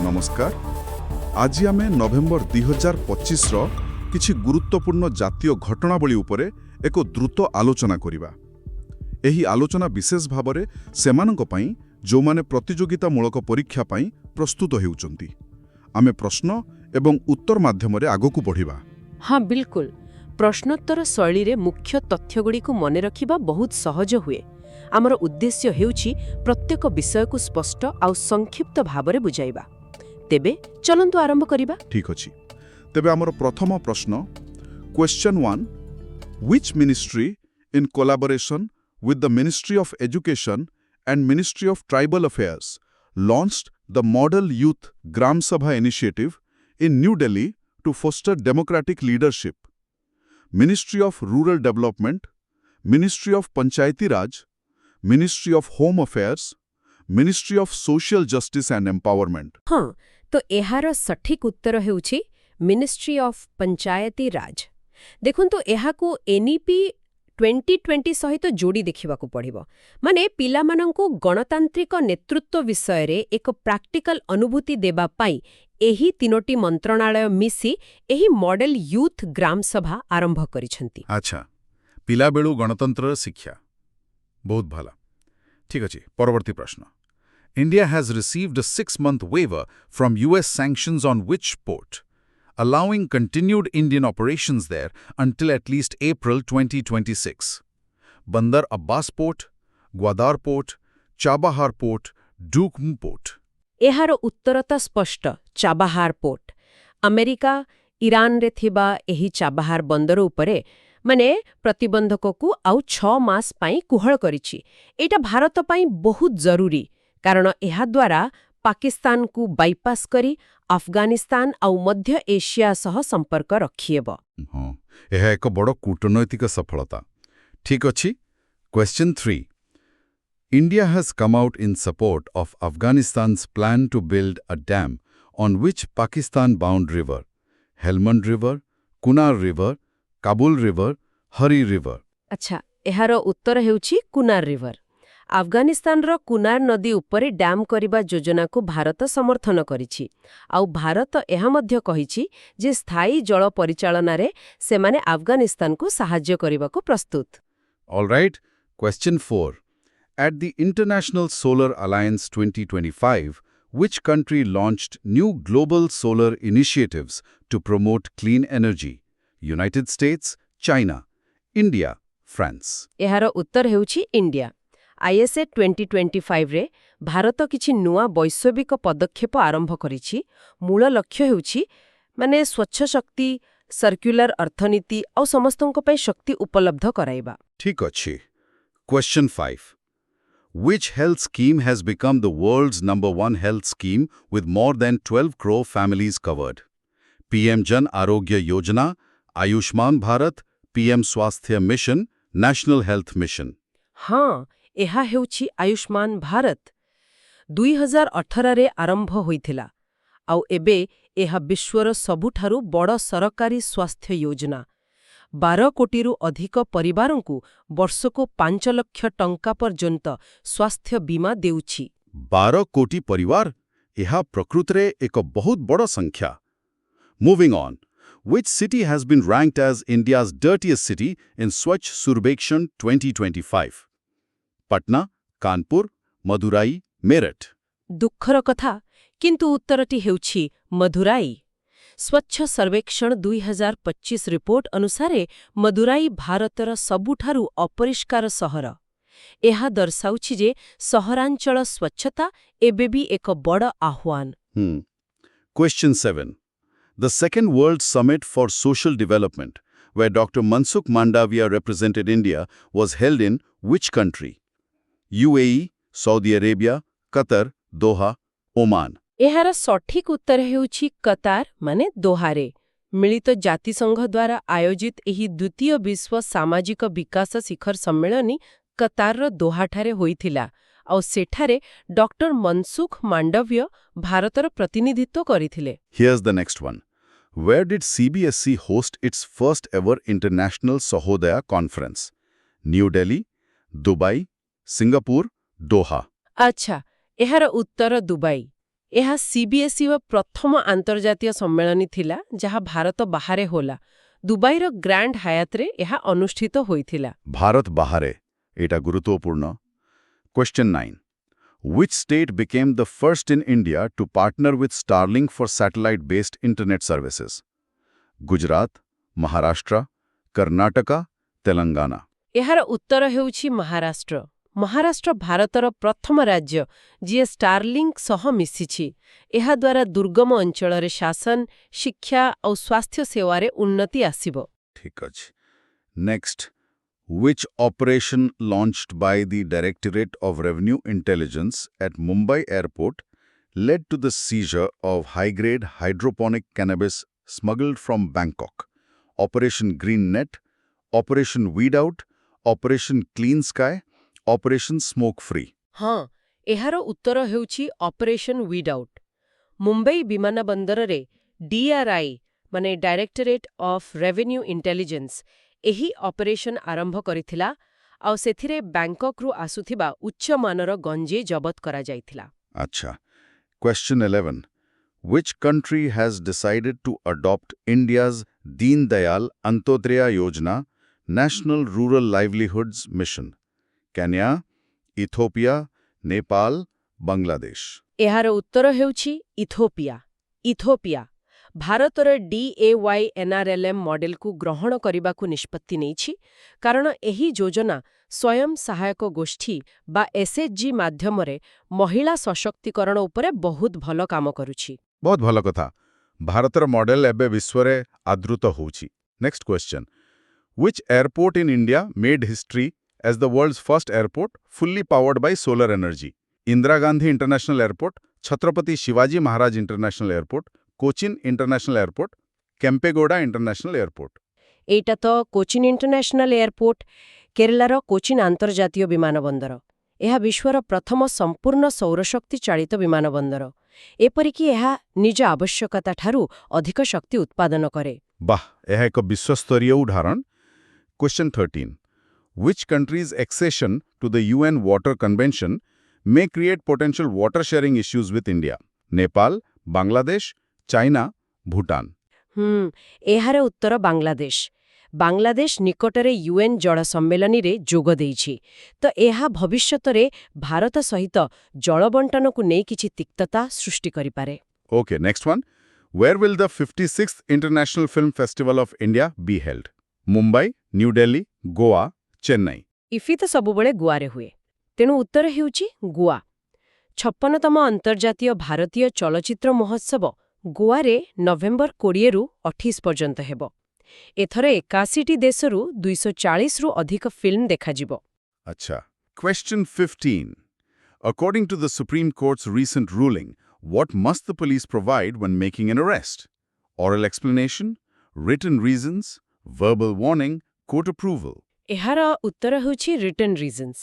नमस्कार। आज आम नवेम्बर 2025 किछि गुरुत्वपूर्ण जातीय घटनावली उपरे एक द्रुत आलोचना करिबा। एही आलोचना विशेष भावरे सेमानक पई जो माने प्रतियोगितामूलक परीक्षा पई प्रस्तुत हेउचंती। आमे प्रश्न एवं उत्तर माध्यमरे आगोकू बढ़िबा। हाँ बिल्कुल, प्रश्नोत्तर शैली रे मुख्य तथ्यगुड़ी को मने रखिबा बहुत सहज हुए। आमर उद्देश्य हेउछि प्रत्येक विषय को स्पष्ट आउ संक्षिप्त भावरे बुझाइबा। तेबे चलंतु आरंभ करिबा। ठीक अछि। तेबे आमर प्रथम प्रश्न, question 1, which ministry in collaboration with the Ministry of Education and Ministry of Tribal Affairs launched the Model Youth Gram Sabha initiative in New Delhi to foster democratic leadership? Ministry of Rural Development, Ministry of Panchayati Raj, Ministry of Home Affairs, Ministry of Social Justice and Empowerment. हाँ, तो एहार सठिक उत्तर हेउछि ministry of पंचायती राज। देखंतु एहाकू NEP 2020 सहित जोड़ी देखिबाकू पड़िबो। माने पिलामानंकू गणतांत्रिक नेतृत्व विषय रे एक प्रैक्टिकल अनुभूति देबा पाई एही तीनोटी मंत्रणालय मिसी एही मॉडल यूथ ग्राम सभा आरंभ करिसंती। अच्छा, पिला बेलू गणतंत्र शिक्षा बहुत भला। ठीक अछि। परवर्ती प्रश्न, India has received a 6-month waiver from US sanctions on which port, allowing continued Indian operations there until at least April 2026. Bandar Abbas Port, Gwadar Port, Chabahar Port, Duke Port. एहार उत्तर त स्पष्ट, चाबाहार पोर्ट। अमेरिका इरान रे थिबा एही Chabahar बंदर उपरे माने प्रतिबंधकକୁ आउ 6 मास पाई कुहळ करिछि। एटा भारत पाई बहुत जरूरी, कारण एहा द्वारा पाकिस्तान को बाईपास करी अफगानिस्तान आउ मध्य एशिया सह संपर्क रखिएब। हाँ, यह एक बड़ कूटनैतिक सफलता। ठीक अछि। Question 3, India has come out in support of Afghanistan's plan to build a dam on which Pakistan-bound river, Helmand River, Kunar River, Kabul River, Hari River. अच्छा, एहार उत्तर हेउछि कुनार रिवर। अफगानिस्तानर कुनार नदी उपरे डैम करिबा योजना को भारत समर्थन करिछि। आउ भारत एहा मध्य कहिछि जे स्थायी जल परिचालना रे सेमाने अफगानिस्तान को सहाय्य करिबाको प्रस्तुत। All right. Question 4. At the International Solar Alliance 2025, which country launched new global solar initiatives to promote clean energy? United States, China, India, France. एहार Uttar हेउछि India. ISA 2025 रे भारत किछि नुआ वैश्विक पदक्षेप आरंभ करिछि। मूल लक्ष्य हेउछि माने स्वच्छ शक्ति, सर्कुलर अर्थनीति और समस्तों पई शक्ति उपलब्ध कराइबा। ठीक अछि। Question 5. Which health scheme has become the world's #1 health scheme with more than 12 crore families covered? PM Jan Arogya Yojana, Ayushman Bharat, PM Swasthya Mission, National Health Mission. हाँ, एहा हेउछि आयुष्मान भारत। 2018 रे आरंभ होइथिला आउ एबे एहा विश्वर सबुठारु बड़ सरकारी स्वास्थ्य योजना। 12 कोटीरु अधिक परिवारंकु वर्षको 5 लाख टंका पर्यंत स्वास्थ्य बीमा देउछि। 12 कोटी परिवार, यह प्रकृतरे एक बहुत बड़ संख्या। Moving on, which city has been ranked as India's dirtiest city in Swachh Survekshan 2025? Patna, Kanpur, Madurai, Meerut. दुःखर कथा, किंतु उत्तरटी हेउछि मदुराई। स्वच्छ सर्वेक्षण 2025 रिपोर्ट अनुसारे मदुराई भारतर सबुठारु अपरिष्कार सहर। एहा दर्शाउछि जे सहरांचल स्वच्छता एबे भी एक बड़ आह्वान। Question 7. The Second World Summit for Social Development, where Dr. Mansukh Mandavia represented India, was held in which country? UAE, Saudi Arabia, Qatar, Doha, Oman. एहार सठिक उत्तर हेउछि कतार माने दोहारे। मिलित जातिसंघ द्वारा आयोजित एही द्वितीय विश्व सामाजिक विकास शिखर सम्मेलनी कतारर दोहाठारे होइथिला आउ सेठारे डॉक्टर मनसुख मांडव्य भारतर प्रतिनिधित्व करिथिले। Here's the next one. Where did CBSE host its first ever International Sahodaya Conference? New Delhi, Dubai, Singapore, Doha. अच्छा, एहार उत्तर दुबई। ଏହା CBSE ପ୍ରଥମ ଆନ୍ତର୍ଜାତୀୟ ସମ୍ମିଳନୀ ଥିଲା ଯାହା ଭାରତ ବାହାରେ होला। ଦୁବାଇର ଗ୍ରାଣ୍ଡ ହାୟାତରେ ଏହା ଅନୁଷ୍ଠିତ ହୋଇଥିଲା। ଭାରତ ବାହାରେ ଏଟା ଗୁରୁତ୍ୱପୂର୍ଣ୍ଣ। Question 9. Which state became the first in India to partner with Starlink for satellite-based internet services? Gujarat, Maharashtra, Karnataka, Telangana. ଏହାର ଉତ୍ତର ହେଉଛି ମହାରାଷ୍ଟ୍ର। ମହାରାଷ୍ଟ୍ର ଭାରତର ପ୍ରଥମ ରାଜ୍ୟ ଯିଏ ଷ୍ଟାରଲିଙ୍କ ସହ ମିଶିଛି। ଏହାଦ୍ୱାରା ଦୁର୍ଗମ ଅଞ୍ଚଳରେ ଶାସନ, ଶିକ୍ଷା ଆଉ ସ୍ୱାସ୍ଥ୍ୟ ସେବାରେ ଉନ୍ନତି ଆସିବ। ଠିକ୍ ଅଛି। Next. Which operation launched by the Directorate of Revenue Intelligence at Mumbai Airport led to the seizure of high-grade hydroponic cannabis smuggled from Bangkok? Operation Green Net, Operation Weed Out, Operation Clean Sky, Operation Smoke Free. ହଁ, ଏହାର ଉତ୍ତର ହେଉଛି operation weed out. Mumbai ବିମାନ ବନ୍ଦରରେ DRI ମାନେ directorate of revenue intelligence ଏହି operation ଆରମ୍ଭ କରିଥିଲା ଆଉ ସେଥିରେ ବ୍ୟାଙ୍କକ୍ରୁ ଆସୁଥିବା ଉଚ୍ଚମାନର ଗଞ୍ଜେଇ ଜବତ କରାଯାଇଥିଲା। Acha. Question 11. Which country has decided to adopt India's Deen Dayal Antyodaya Yojana, National Rural Livelihoods Mission? Kenya, Ethiopia, Nepal, Bangladesh. ଏହାର ଉତ୍ତର ହେଉଛି ଇଥୋପିଆ। ଇଥୋପିଆ ଭାରତର DAYNRLM ମଡେଲକୁ ଗ୍ରହଣ କରିବାକୁ ନିଷ୍ପତ୍ତି ନେଇଛି କାରଣ ଏହି ଯୋଜନା ସ୍ୱୟଂ ସହାୟକ ଗୋଷ୍ଠୀ ବା SHG ମାଧ୍ୟମରେ ମହିଳା ସଶକ୍ତିକରଣ ଉପରେ ବହୁତ ଭଲ କାମ କରୁଛି। ବହୁତ ଭଲ କଥା। ଭାରତର ମଡେଲ ଏବେ ବିଶ୍ୱରେ ଆଦୃତ ହେଉଛି। Next question. Which airport in India made history as the world's first airport fully powered by solar energy? Indira Gandhi International Airport, Chhatrapati Shivaji Maharaj International Airport, Cochin International Airport, Kempegowda International Airport. ଏଇଟା ତ Cochin international airport, କେରଳାର Cochin ଆନ୍ତର୍ଜାତୀୟ ବିମାନ ବନ୍ଦର। ଏହା ବିଶ୍ୱର ପ୍ରଥମ ସମ୍ପୂର୍ଣ୍ଣ ସୌରଶକ୍ତି ଚାଳିତ ବିମାନ ବନ୍ଦର। ଏପରିକି ଏହା ନିଜ ଆବଶ୍ୟକତାଠାରୁ ଅଧିକ ଶକ୍ତି ଉତ୍ପାଦନ କରେ। ବାଃ, ଏହା ଏକ ବିଶ୍ୱସ୍ତରୀୟ ଉଦାହରଣ। Question 13. Which country's accession to the UN Water Convention may create potential water sharing issues with India? Nepal, Bangladesh, China, Bhutan. ଏହାର ଉତ୍ତର ବାଂଲାଦେଶ। ବାଂଲାଦେଶ ନିକଟରେ UN ଜଳ ସମ୍ମିଳନୀରେ ଯୋଗ ଦେଇଛି। ତ ଏହା ଭବିଷ୍ୟତରେ ଭାରତ ସହିତ ଜଳ ବଣ୍ଟନକୁ ନେଇ କିଛି ତିକ୍ତତା ସୃଷ୍ଟି କରିପାରେ। Okay, next one. Where will the 56th International Film Festival of India be held? Mumbai, New Delhi, Goa, Chennai. IFFI ତ ସବୁବେଳେ ଗୋଆରେ ହୁଏ। ତେଣୁ ଉତ୍ତର ହେଉଛି ଗୋଆ। 56ତମ ଅନ୍ତର୍ଜାତୀୟ ଭାରତୀୟ ଚଳଚ୍ଚିତ୍ର ମହୋତ୍ସବ ଗୋଆରେ ନଭେମ୍ବର 20ରୁ 28 ପର୍ଯ୍ୟନ୍ତ ହେବ। ଏଥର 81ଟି ଦେଶରୁ 240ରୁ ଅଧିକ ଫିଲ୍ମ ଦେଖାଯିବ। Acha. Question 15. According to the Supreme Court's recent ruling, what must the police provide when making an arrest? Oral explanation, written reasons, verbal warning, court approval. ଏହାର ଉତ୍ତର ହେଉଛି ରିଟନ୍ ରିଜନ୍ସ।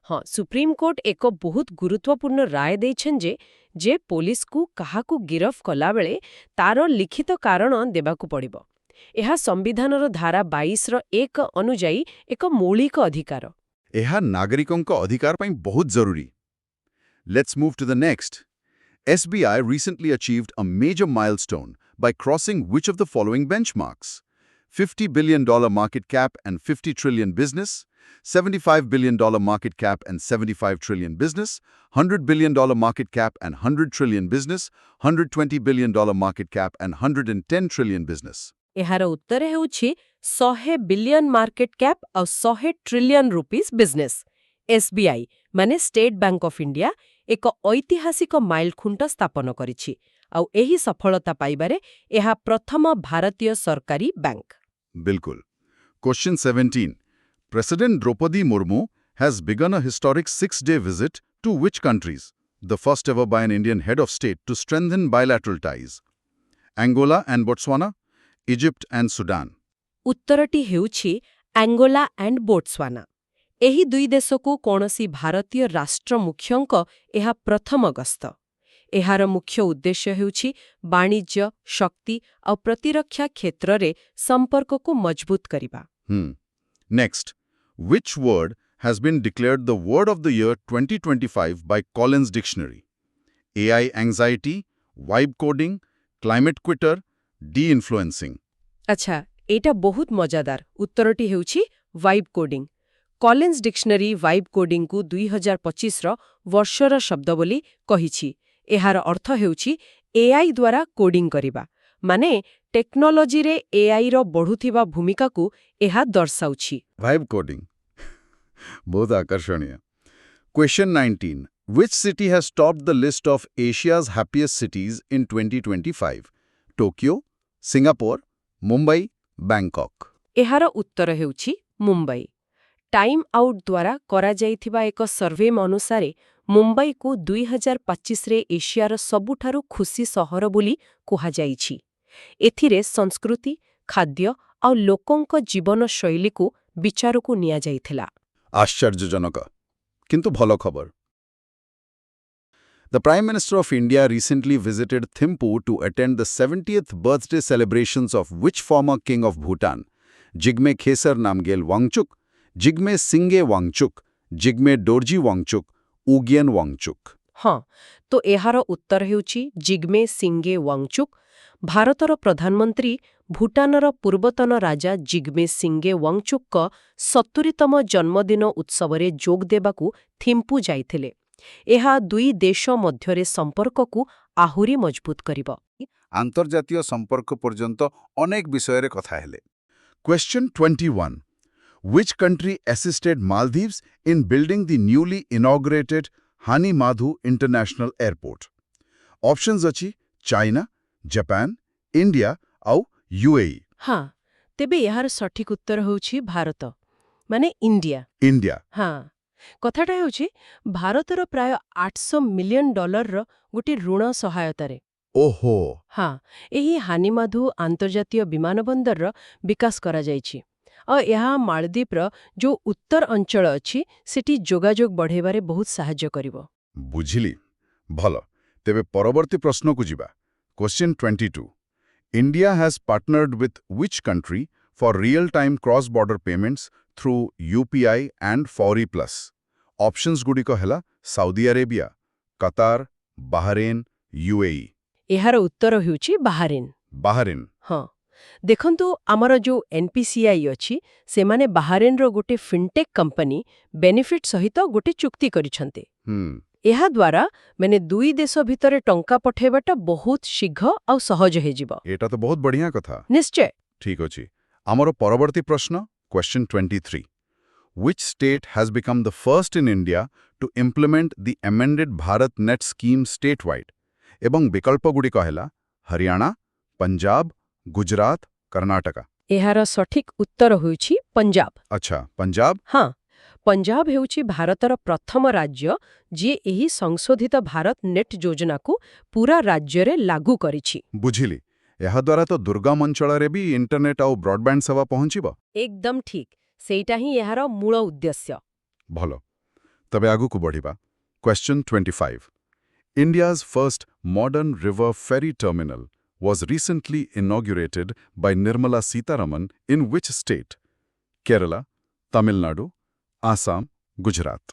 ହଁ, ସୁପ୍ରିମକୋର୍ଟ ଏକ ବହୁତ ଗୁରୁତ୍ୱପୂର୍ଣ୍ଣ ରାୟ ଦେଇଛନ୍ତି ଯେ ପୋଲିସକୁ କାହାକୁ ଗିରଫ କଲାବେଳେ ତାର ଲିଖିତ କାରଣ ଦେବାକୁ ପଡ଼ିବ। ଏହା ସମ୍ବିଧାନର ଧାରା 22ର 1 ଅନୁଯାୟୀ ଏକ ମୌଳିକ ଅଧିକାର। ଏହା ନାଗରିକଙ୍କ ଅଧିକାର ପାଇଁ ବହୁତ ଜରୁରୀ। Let's move to the next. SBI recently achieved a major milestone by crossing which of the following benchmarks? $50 billion market cap and 50 trillion business, $75 billion market cap and 75 trillion business, $100 billion market cap and 100 trillion business, $120 billion market cap and 110 trillion business. ଏହାର ଉତ୍ତର ହେଉଛି 100 billion market cap ଆଉ 100 trillion rupees business. SBI ମାନେ state bank of India ଏକ ଐତିହାସିକ ମାଇଲଖୁଣ୍ଟ ସ୍ଥାପନ କରିଛି ଆଉ ଏହି ସଫଳତା ପାଇବାରେ ଏହା ପ୍ରଥମ ଭାରତୀୟ ସରକାରୀ bank. Bilkul. Question 17. President Draupadi Murmu has begun a historic 6-day visit to which countries? The first ever by an Indian head of state to strengthen bilateral ties. Angola and Botswana, Egypt and Sudan. ଉତ୍ତରଟି ହେଉଛି Angola and ବୋଟ୍ସୱାନା। ଏହି ଦୁଇ ଦେଶକୁ କୌଣସି ଭାରତୀୟ ରାଷ୍ଟ୍ର ମୁଖ୍ୟଙ୍କ ଏହା ପ୍ରଥମ ଗସ୍ତ। ଏହାର ମୁଖ୍ୟ ଉଦ୍ଦେଶ୍ୟ ହେଉଛି ବାଣିଜ୍ୟ, ଶକ୍ତି ଆଉ ପ୍ରତିରକ୍ଷା କ୍ଷେତ୍ରରେ ସମ୍ପର୍କକୁ ମଜବୁତ କରିବା। Next. Which word has been declared the Word of the Year 2025 by Collins Dictionary? AI anxiety, vibe coding, climate quitter, de-influencing. ଆଚ୍ଛା, ଏଇଟା ବହୁତ ମଜାଦାର। ଉତ୍ତରଟି ହେଉଛି vibe coding. Collins dictionary vibe କୋଡିଂକୁ 2025ର ବର୍ଷର ଶବ୍ଦ ବୋଲି କହିଛି। ଏହାର ଅର୍ଥ ହେଉଛି ଏଆଇ ଦ୍ୱାରା କୋଡିଂ କରିବା। ମାନେ ଟେକ୍ନୋଲୋଜିରେ ଏଆଇର ବଢ଼ୁଥିବା ଭୂମିକାକୁ ଏହା ଦର୍ଶାଉଛି। Vibe coding. ବହୁତ ଆକର୍ଷଣୀୟ. Question 19. Which city has topped the list of Asia's happiest cities in 2025? Tokyo, Singapore, Mumbai, Bangkok. ଏହାର ଉତ୍ତର ହେଉଛି ମୁମ୍ବାଇ। ଟାଇମ୍ ଆଉଟ୍ ଦ୍ୱାରା କରାଯାଇଥିବା ଏକ ସର୍ଭେ ଅନୁସାରେ ମୁମ୍ବାଇକୁ 2025ରେ ଏସିଆର ସବୁଠାରୁ ଖୁସି ସହର ବୋଲି କୁହାଯାଇଛି। ଏଥିରେ ସଂସ୍କୃତି, ଖାଦ୍ୟ ଆଉ ଲୋକଙ୍କ ଜୀବନଶୈଳୀକୁ ବିଚାରକୁ ନିଆଯାଇଥିଲା। ଆଶ୍ଚର୍ଯ୍ୟଜନକ, କିନ୍ତୁ ଭଲ ଖବର. The Prime Minister of India recently visited Thimphu to attend the 70th birthday celebrations of which former king of Bhutan? Jigme Khesar Namgyel Wangchuk, Jigme Singye Wangchuk, Jigme Dorji Wangchuk, Ugyen Wangchuk. ହଁ, ତ ଏହାର ଉତ୍ତର ହେଉଛି ଜିଗ୍ମେ ସିଙ୍ଗେ ୱାଙ୍ଗଚୁକ୍। ଭାରତର ପ୍ରଧାନମନ୍ତ୍ରୀ ଭୁଟାନର ପୂର୍ବତନ ରାଜା ଜିଗ୍ମେ ସିଙ୍ଗେ ୱାଙ୍ଗଚୁକ୍ଙ୍କ 70ତମ ଜନ୍ମଦିନ ଉତ୍ସବରେ ଯୋଗ ଦେବାକୁ ଥିମ୍ପୁ ଯାଇଥିଲେ। ଏହା ଦୁଇ ଦେଶ ମଧ୍ୟରେ ସମ୍ପର୍କକୁ ଆହୁରି ମଜବୁତ କରିବ। ଆନ୍ତର୍ଜାତୀୟ ସମ୍ପର୍କ ପର୍ଯ୍ୟନ୍ତ ଅନେକ ବିଷୟରେ କଥା ହେଲେ. Question 21. Which country assisted Maldives in building the newly inaugurated Hani Madhu International Airport? Options ଅଛି ଚାଇନା, ଜାପାନ, ଇଣ୍ଡିଆ ଆଉ UAE. ହଁ, ତେବେ ଏହାର ସଠିକ ଉତ୍ତର ହେଉଛି ଭାରତ, ମାନେ ଇଣ୍ଡିଆ। ଇଣ୍ଡିଆ. ହଁ, କଥାଟା ହେଉଛି ଭାରତର ପ୍ରାୟ $800 ମିଲିୟନ ଗୋଟିଏ ଋଣ ସହାୟତାରେ। ଓହୋ. ହଁ, ଏହି ହାନିମାଧୁ ଆନ୍ତର୍ଜାତୀୟ ବିମାନବନ୍ଦରର ବିକାଶ କରାଯାଇଛି। ଆଉ ଏହା ମାଳଦ୍ୱୀପର ଯେଉଁ ଉତ୍ତର ଅଞ୍ଚଳ ଅଛି ସେଠି ଯୋଗାଯୋଗ ବଢ଼ାଇବାରେ ବହୁତ ସାହାଯ୍ୟ କରିବ। ବୁଝିଲି. ଭଲ. ତେବେ ପରବର୍ତ୍ତୀ ପ୍ରଶ୍ନକୁ ଯିବା. Question 22. India has partnered with which country for real-time cross-border payments through UPI and Fawry Plus? Options ଗୁଡ଼ିକ ହେଲା ସାଉଦି ଆରେବିଆ, କତାର, ବାହାରେନ୍, UAE. ଏହାର ଉତ୍ତର ହେଉଛି ବାହାରିନ୍। ବାହାରେନ୍. ହଁ, ଦେଖନ୍ତୁ ଆମର ଯେଉଁ NPCI ଅଛି ସେମାନେ ବାହାରେନ୍ର ଗୋଟେ ଫିନ୍ଟେକ୍ କମ୍ପାନୀ ବେନିଫିଟ୍ ସହିତ ଗୋଟେ ଚୁକ୍ତି କରିଛନ୍ତି। ଏହାଦ୍ୱାରା ମାନେ ଦୁଇ ଦେଶ ଭିତରେ ଟଙ୍କା ପଠାଇବାଟା ବହୁତ ଶୀଘ୍ର ଆଉ ସହଜ ହେଇଯିବ। ଏଟା ତ ବହୁତ ବଢ଼ିଆ କଥା. ନିଶ୍ଚୟ। ଠିକ୍ ଅଛି. ଆମର ପରବର୍ତ୍ତୀ ପ୍ରଶ୍ନ, Question 23. Which state has become the first in India to implement the amended Bharat Net scheme statewide? ଏବଂ ବିକଳ୍ପଗୁଡ଼ିକ ହେଲା ହରିୟାଣା, ପଞ୍ଜାବ, ଗୁଜରାତ, କର୍ଣ୍ଣାଟକ. ଏହାର ସଠିକ ଉତ୍ତର ହେଉଛି ପଞ୍ଜାବ। ଆଚ୍ଛା, ପଞ୍ଜାବ. ହଁ, ପଞ୍ଜାବ ହେଉଛି ଭାରତର ପ୍ରଥମ ରାଜ୍ୟ ଯିଏ ଏହି ସଂଶୋଧିତ ଭାରତ ନେଟ୍ ଯୋଜନାକୁ ପୁରା ରାଜ୍ୟରେ ଲାଗୁ କରିଛି। ବୁଝିଲି. ଏହାଦ୍ୱାରା ତ ଦୁର୍ଗମ ଅଞ୍ଚଳରେ ବି ଇଣ୍ଟରନେଟ୍ ଆଉ ବ୍ରଡବ୍ୟାଣ୍ଡ ସେବା ପହଞ୍ଚିବ. ଏକଦମ ଠିକ୍। ସେଇଟା ହିଁ ଏହାର ମୂଳ ଉଦ୍ଦେଶ୍ୟ। ଭଲ. ତେବେ ଆଗକୁ ବଢ଼ିବା. Question 25. India's first modern river ferry terminal was recently inaugurated by Nirmala Sitharaman in which state? Kerala, Tamil Nadu, Assam, Gujarat.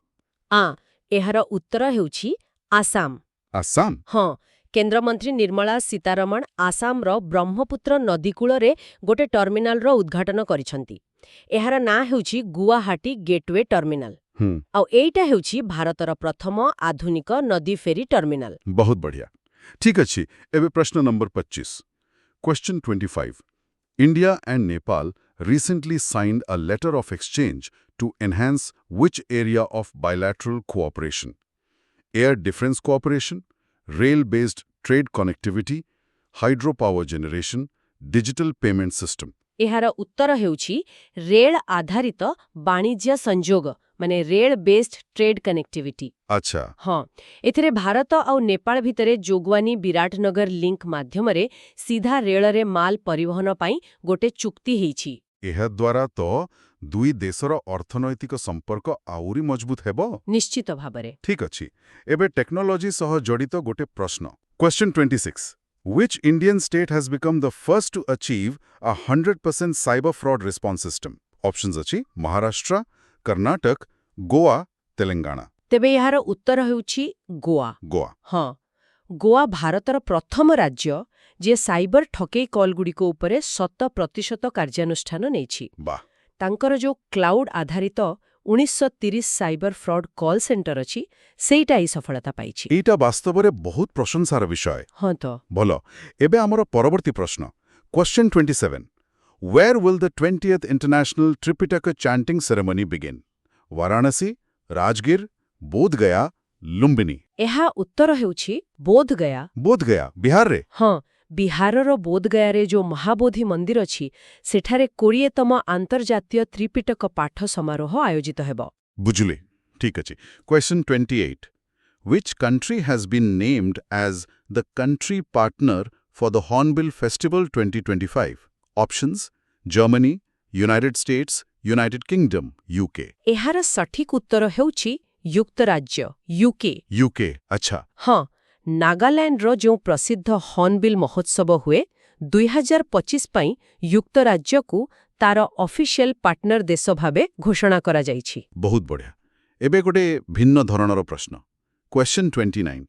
ଏହାର ଉତ୍ତର ହେଉଛି ଆସାମ। Assam? ହଁ, କେନ୍ଦ୍ରମନ୍ତ୍ରୀ ନିର୍ମଳା ସୀତାରମଣ ଆସାମର ବ୍ରହ୍ମପୁତ୍ର ନଦୀକୂଳରେ ଗୋଟେ ଟର୍ମିନାଲର ଉଦ୍ଘାଟନ କରିଛନ୍ତି। ଏହାର ନାଁ ହେଉଛି ଗୁଆହାଟୀ ଗେଟୱେ ଟର୍ମିନାଲ। ଆଉ ଏଇଟା ହେଉଛି ଭାରତର ପ୍ରଥମ ଆଧୁନିକ ନଦୀ ଫେରି ଟର୍ମିନାଲ। ବହୁତ ବଢ଼ିଆ. ଠିକ୍ ଅଛି. ଏବେ ପ୍ରଶ୍ନ number 25. Question 25. India and Nepal recently signed a letter of exchange to enhance which area of bilateral cooperation? Air defense cooperation, rail-based trade connectivity, hydropower generation, digital payment system. ଏହାର ଉତ୍ତର ହେଉଛି ରେଳ ଆଧାରିତ ବାଣିଜ୍ୟ ସଂଯୋଗ, ମାନେ ରେଳ ବେସ୍ଡ ଟ୍ରେଡ୍ କନେକ୍ଟିଭିଟି। ଆଚ୍ଛା. ହଁ, ଏଥିରେ ଭାରତ ଆଉ ନେପାଳ ଭିତରେ ଯୋଗୱାନୀ ବିରାଟନଗର ଲିଙ୍କ ମାଧ୍ୟମରେ ସିଧା ରେଳରେ ମାଲ ପରିବହନ ପାଇଁ ଗୋଟେ ଚୁକ୍ତି ହେଇଛି। ଏହାଦ୍ୱାରା ତ ଦୁଇ ଦେଶର ଅର୍ଥନୈତିକ ସମ୍ପର୍କ ଆହୁରି ମଜବୁତ ହେବ। ନିଶ୍ଚିତ ଭାବରେ। ଠିକ୍ ଅଛି. ଏବେ ଟେକ୍ନୋଲୋଜି ସହ ଜଡ଼ିତ ଗୋଟେ ପ୍ରଶ୍ନ. Question 26. Which Indian state has become the first to achieve a 100% cyber fraud response system? Options ଅଛି ମହାରାଷ୍ଟ୍ର, କର୍ଣ୍ଣାଟକ, ଗୋଆ, ତେଲେଙ୍ଗାନା. ତେବେ ଏହାର ଉତ୍ତର ହେଉଛି ଗୋଆ। ଗୋଆ. ହଁ, ଗୋଆ ଭାରତର ପ୍ରଥମ ରାଜ୍ୟ ଯିଏ ସାଇବର ଠକେଇ କଲ୍ଗୁଡ଼ିକ ଉପରେ 100% କାର୍ଯ୍ୟାନୁଷ୍ଠାନ ନେଇଛି। ବାଃ, ତାଙ୍କର ଯୋଉ କ୍ଲାଉଡ୍ ଆଧାରିତ 1930 ସାଇବର ଫ୍ରଡ୍ କଲ୍ ସେଣ୍ଟର ଅଛି ସେଇଟା ଏହି ସଫଳତା ପାଇଛି। ଏଇଟା ବାସ୍ତବରେ ବହୁତ ପ୍ରଶଂସାର ବିଷୟ। ହଁ ତ ଭଲ। ଏବେ ଆମର ପରବର୍ତ୍ତୀ ପ୍ରଶ୍ନ question 27 Where will the 20th International Tripitaka Chanting Ceremony begin? Varanasi, Rajgir, Bodhgaya, Lumbini. ଏହା ଉତ୍ତର ହେଉଛି ବୋଧଗୟା। ବୋଧଗୟା ବିହାରରେ। ହଁ, ବିହାରର ବୋଧଗୟାରେ ଯୋଉ ମହାବୋଧି ମନ୍ଦିର ଅଛି ସେଠାରେ 20ତମ ଆନ୍ତର୍ଜାତୀୟ ତ୍ରିପିଟକ ପାଠ ସମାରୋହ ଆୟୋଜିତ ହେବ। ବୁଝିଲି। ଠିକ୍ ଅଛି। Question 28 Which country has been named as the country partner for the Hornbill Festival 2025? Options Germany, United States, United Kingdom, UK. ଏହାର ସଠିକ ଉତ୍ତର ହେଉଛି ଯୁକ୍ତରାଜ୍ୟ ୟୁକେ। UK, ଆଚ୍ଛା। ହଁ, ନାଗାଲାଣ୍ଡର ଯେଉଁ ପ୍ରସିଦ୍ଧ ହର୍ଣ୍ଣବିଲ୍ ମହୋତ୍ସବ ହୁଏ 2025 ପାଇଁ ଯୁକ୍ତରାଜ୍ୟକୁ ତାର ଅଫିସିଆଲ ପାର୍ଟନର ଦେଶ ଭାବେ ଘୋଷଣା କରାଯାଇଛି। ବହୁତ ବଢ଼ିଆ। ଏବେ ଗୋଟେ ଭିନ୍ନ ଧରଣର ପ୍ରଶ୍ନ question 29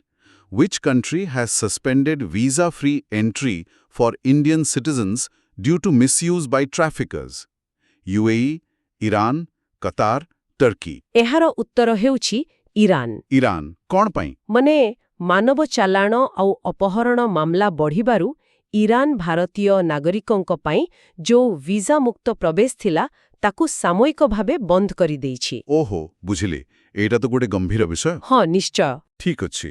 Which country has suspended visa-free entry for Indian citizens due to misuse by traffickers? UAE, Iran, Qatar, Turkey. ଏହାର ଉତ୍ତର ହେଉଛି ଇରାନ। ଇରାନ କ'ଣ ପାଇଁ? ମାନେ ମାନବ ଚାଲାଣ ଆଉ ଅପହରଣ ମାମଲା ବଢ଼ିବାରୁ ଇରାନ ଭାରତୀୟ ନାଗରିକଙ୍କ ପାଇଁ ଯୋଉ ଭିସାମୁକ୍ତ ପ୍ରବେଶ ଥିଲା ତାକୁ ସାମୟିକ ଭାବେ ବନ୍ଦ କରିଦେଇଛି। ଓହୋ, ବୁଝିଲି। ଏଇଟା ତ ଗୋଟେ ଗମ୍ଭୀର ବିଷୟ। ହଁ, ନିଶ୍ଚୟ। ଠିକ୍ ଅଛି।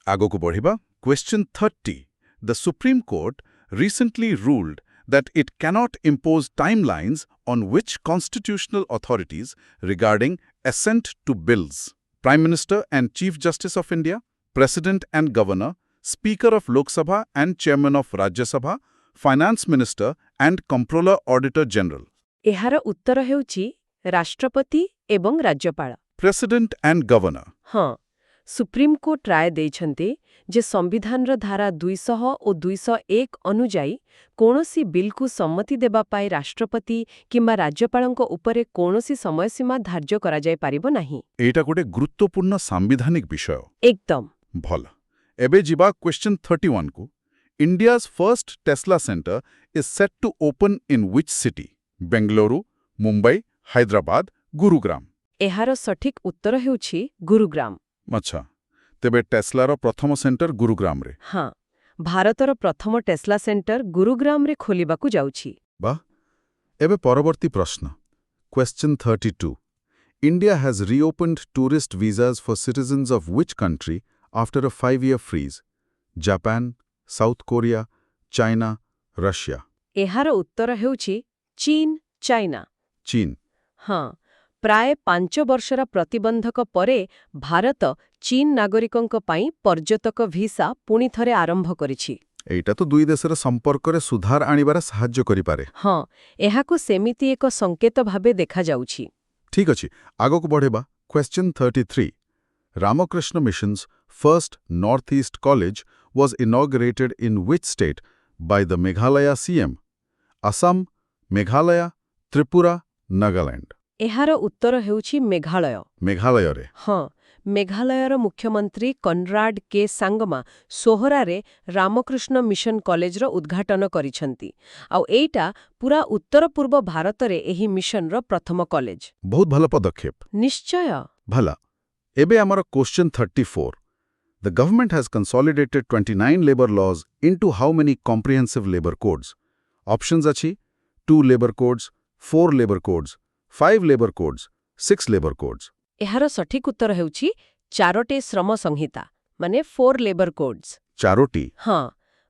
ଆଗକୁ ବଢ଼ିବା question 30 The Supreme Court recently ruled that it cannot impose timelines on which constitutional authorities regarding assent to bills. Prime Minister and Chief Justice of India, President and Governor, Speaker of Lok Sabha and Chairman of Rajya Sabha, Finance Minister and Comptroller Auditor General. ଏହାର ଉତ୍ତର ହେଉଛି ରାଷ୍ଟ୍ରପତି ଏବଂ ରାଜ୍ୟପାଳ। President and Governor. ହଁ, supreme court ରାୟ ଦେଇଛନ୍ତି ଯେ ସମ୍ବିଧାନର ଧାରା 200 ଓ 201 ଅନୁଯାୟୀ କୌଣସି ବିଲ୍କୁ ସମ୍ମତି ଦେବା ପାଇଁ ରାଷ୍ଟ୍ରପତି କିମ୍ବା ରାଜ୍ୟପାଳଙ୍କ ଉପରେ କୌଣସି ସମୟସୀମା ଧାର୍ଯ୍ୟ କରାଯାଇପାରିବ ନାହିଁ। ଏଇଟା ଗୋଟେ ଗୁରୁତ୍ୱପୂର୍ଣ୍ଣ ସାମ୍ବିଧାନିକ ବିଷୟ। ଏକଦମ। ଭଲ। ଏବେ ଯିବା କ୍ୱେଶ୍ଚନ୍ 31 କୁ India's first Tesla center is set to open in which city? Bengaluru, Mumbai, Hyderabad, Gurugram. ଏହାର ସଠିକ ଉତ୍ତର ହେଉଛି ଗୁରୁଗ୍ରାମ। ଆଚ୍ଛା, ତେବେ ଟେସ୍ଲାର ପ୍ରଥମ ସେଣ୍ଟର ଗୁରୁଗ୍ରାମରେ। ହଁ, ଭାରତର ପ୍ରଥମ ଟେସ୍ଲା ସେଣ୍ଟର ଗୁରୁଗ୍ରାମରେ ଖୋଲିବାକୁ ଯାଉଛି। ବାଃ। ଏବେ ପରବର୍ତ୍ତୀ ପ୍ରଶ୍ନ question 32 India has reopened tourist visas for citizens of which country after a 5-year freeze? Japan, South Korea, China, Russia. ଏହାର ଉତ୍ତର ହେଉଛି ଚୀନ, ଚାଇନା। ଚୀନ। ହଁ, ପ୍ରାୟ 5 ବର୍ଷର ପ୍ରତିବନ୍ଧକ ପରେ ଭାରତ ଚୀନ ନାଗରିକଙ୍କ ପାଇଁ ପର୍ଯ୍ୟଟକ ଭିସା ପୁଣି ଥରେ ଆରମ୍ଭ କରିଛି। ଏଇଟା ତ ଦୁଇ ଦେଶର ସମ୍ପର୍କରେ ସୁଧାର ଆଣିବାରେ ସାହାଯ୍ୟ କରିପାରେ। ହଁ, ଏହାକୁ ସେମିତି ଏକ ସଂକେତ ଭାବେ ଦେଖାଯାଉଛି। ଠିକ୍ ଅଛି। ଆଗକୁ ବଢ଼ିବା question 33 Ramakrishna Mission's first Northeast College was inaugurated in which state by the Meghalaya CM? Assam, Meghalaya, Tripura, Nagaland. ଏହାର ଉତ୍ତର ହେଉଛି ମେଘାଳୟ। ମେଘାଳୟରେ। ହଁ, ମେଘାଳୟର ମୁଖ୍ୟମନ୍ତ୍ରୀ କନରାଡ୍ କେ ସାଙ୍ଗମା ସୋହରାରେ ରାମକୃଷ୍ଣ ମିଶନ କଲେଜର ଉଦ୍ଘାଟନ କରିଛନ୍ତି। ଆଉ ଏଇଟା ପୁରା ଉତ୍ତର ପୂର୍ବ ଭାରତରେ ଏହି ମିଶନର ପ୍ରଥମ କଲେଜ। ବହୁତ ଭଲ ପଦକ୍ଷେପ। ନିଶ୍ଚୟ। ଭଲ। ଏବେ ଆମର question 34 The government has consolidated 29 labor laws into how many comprehensive labor codes? Options ଅଛି 2 labor codes, 4 labor codes, 5 labor codes, 6 labor codes. ଏହାର ସଠିକ ଉତ୍ତର ହେଉଛି 4ଟି ଶ୍ରମ ସଂହିତା ମାନେ 4 ଲେବର କୋଡ୍ସ। 4ଟି। ହଁ,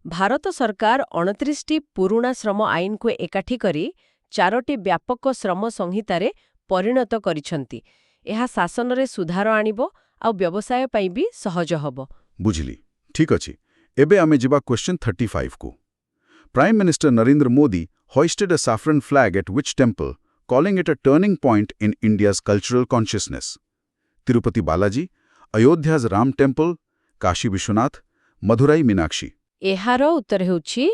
ଭାରତ ସରକାର 29ଟି ପୁରୁଣା ଶ୍ରମ ଆଇନକୁ ଏକାଠି କରି 4ଟି ବ୍ୟାପକ ଶ୍ରମ ସଂହିତାରେ ପରିଣତ କରିଛନ୍ତି। ଏହା ଶାସନରେ ସୁଧାର ଆଣିବ ଆଉ ବ୍ୟବସାୟ ପାଇଁ ବି ସହଜ ହେବ। ବୁଝିଲି। ଠିକ୍ ଅଛି। ଏବେ ଆମେ ଯିବା କ୍ୱେଶ୍ଚନ୍ 35 କୁ Prime Minister Narendra Modi hoisted a saffron flag at which temple, calling it a turning point in India's cultural consciousness? Tirupati Balaji, Ayodhya's Ram Temple, Kashi Vishwanath, Madurai Meenakshi. ଏହାର ଉତ୍ତର ହେଉଛି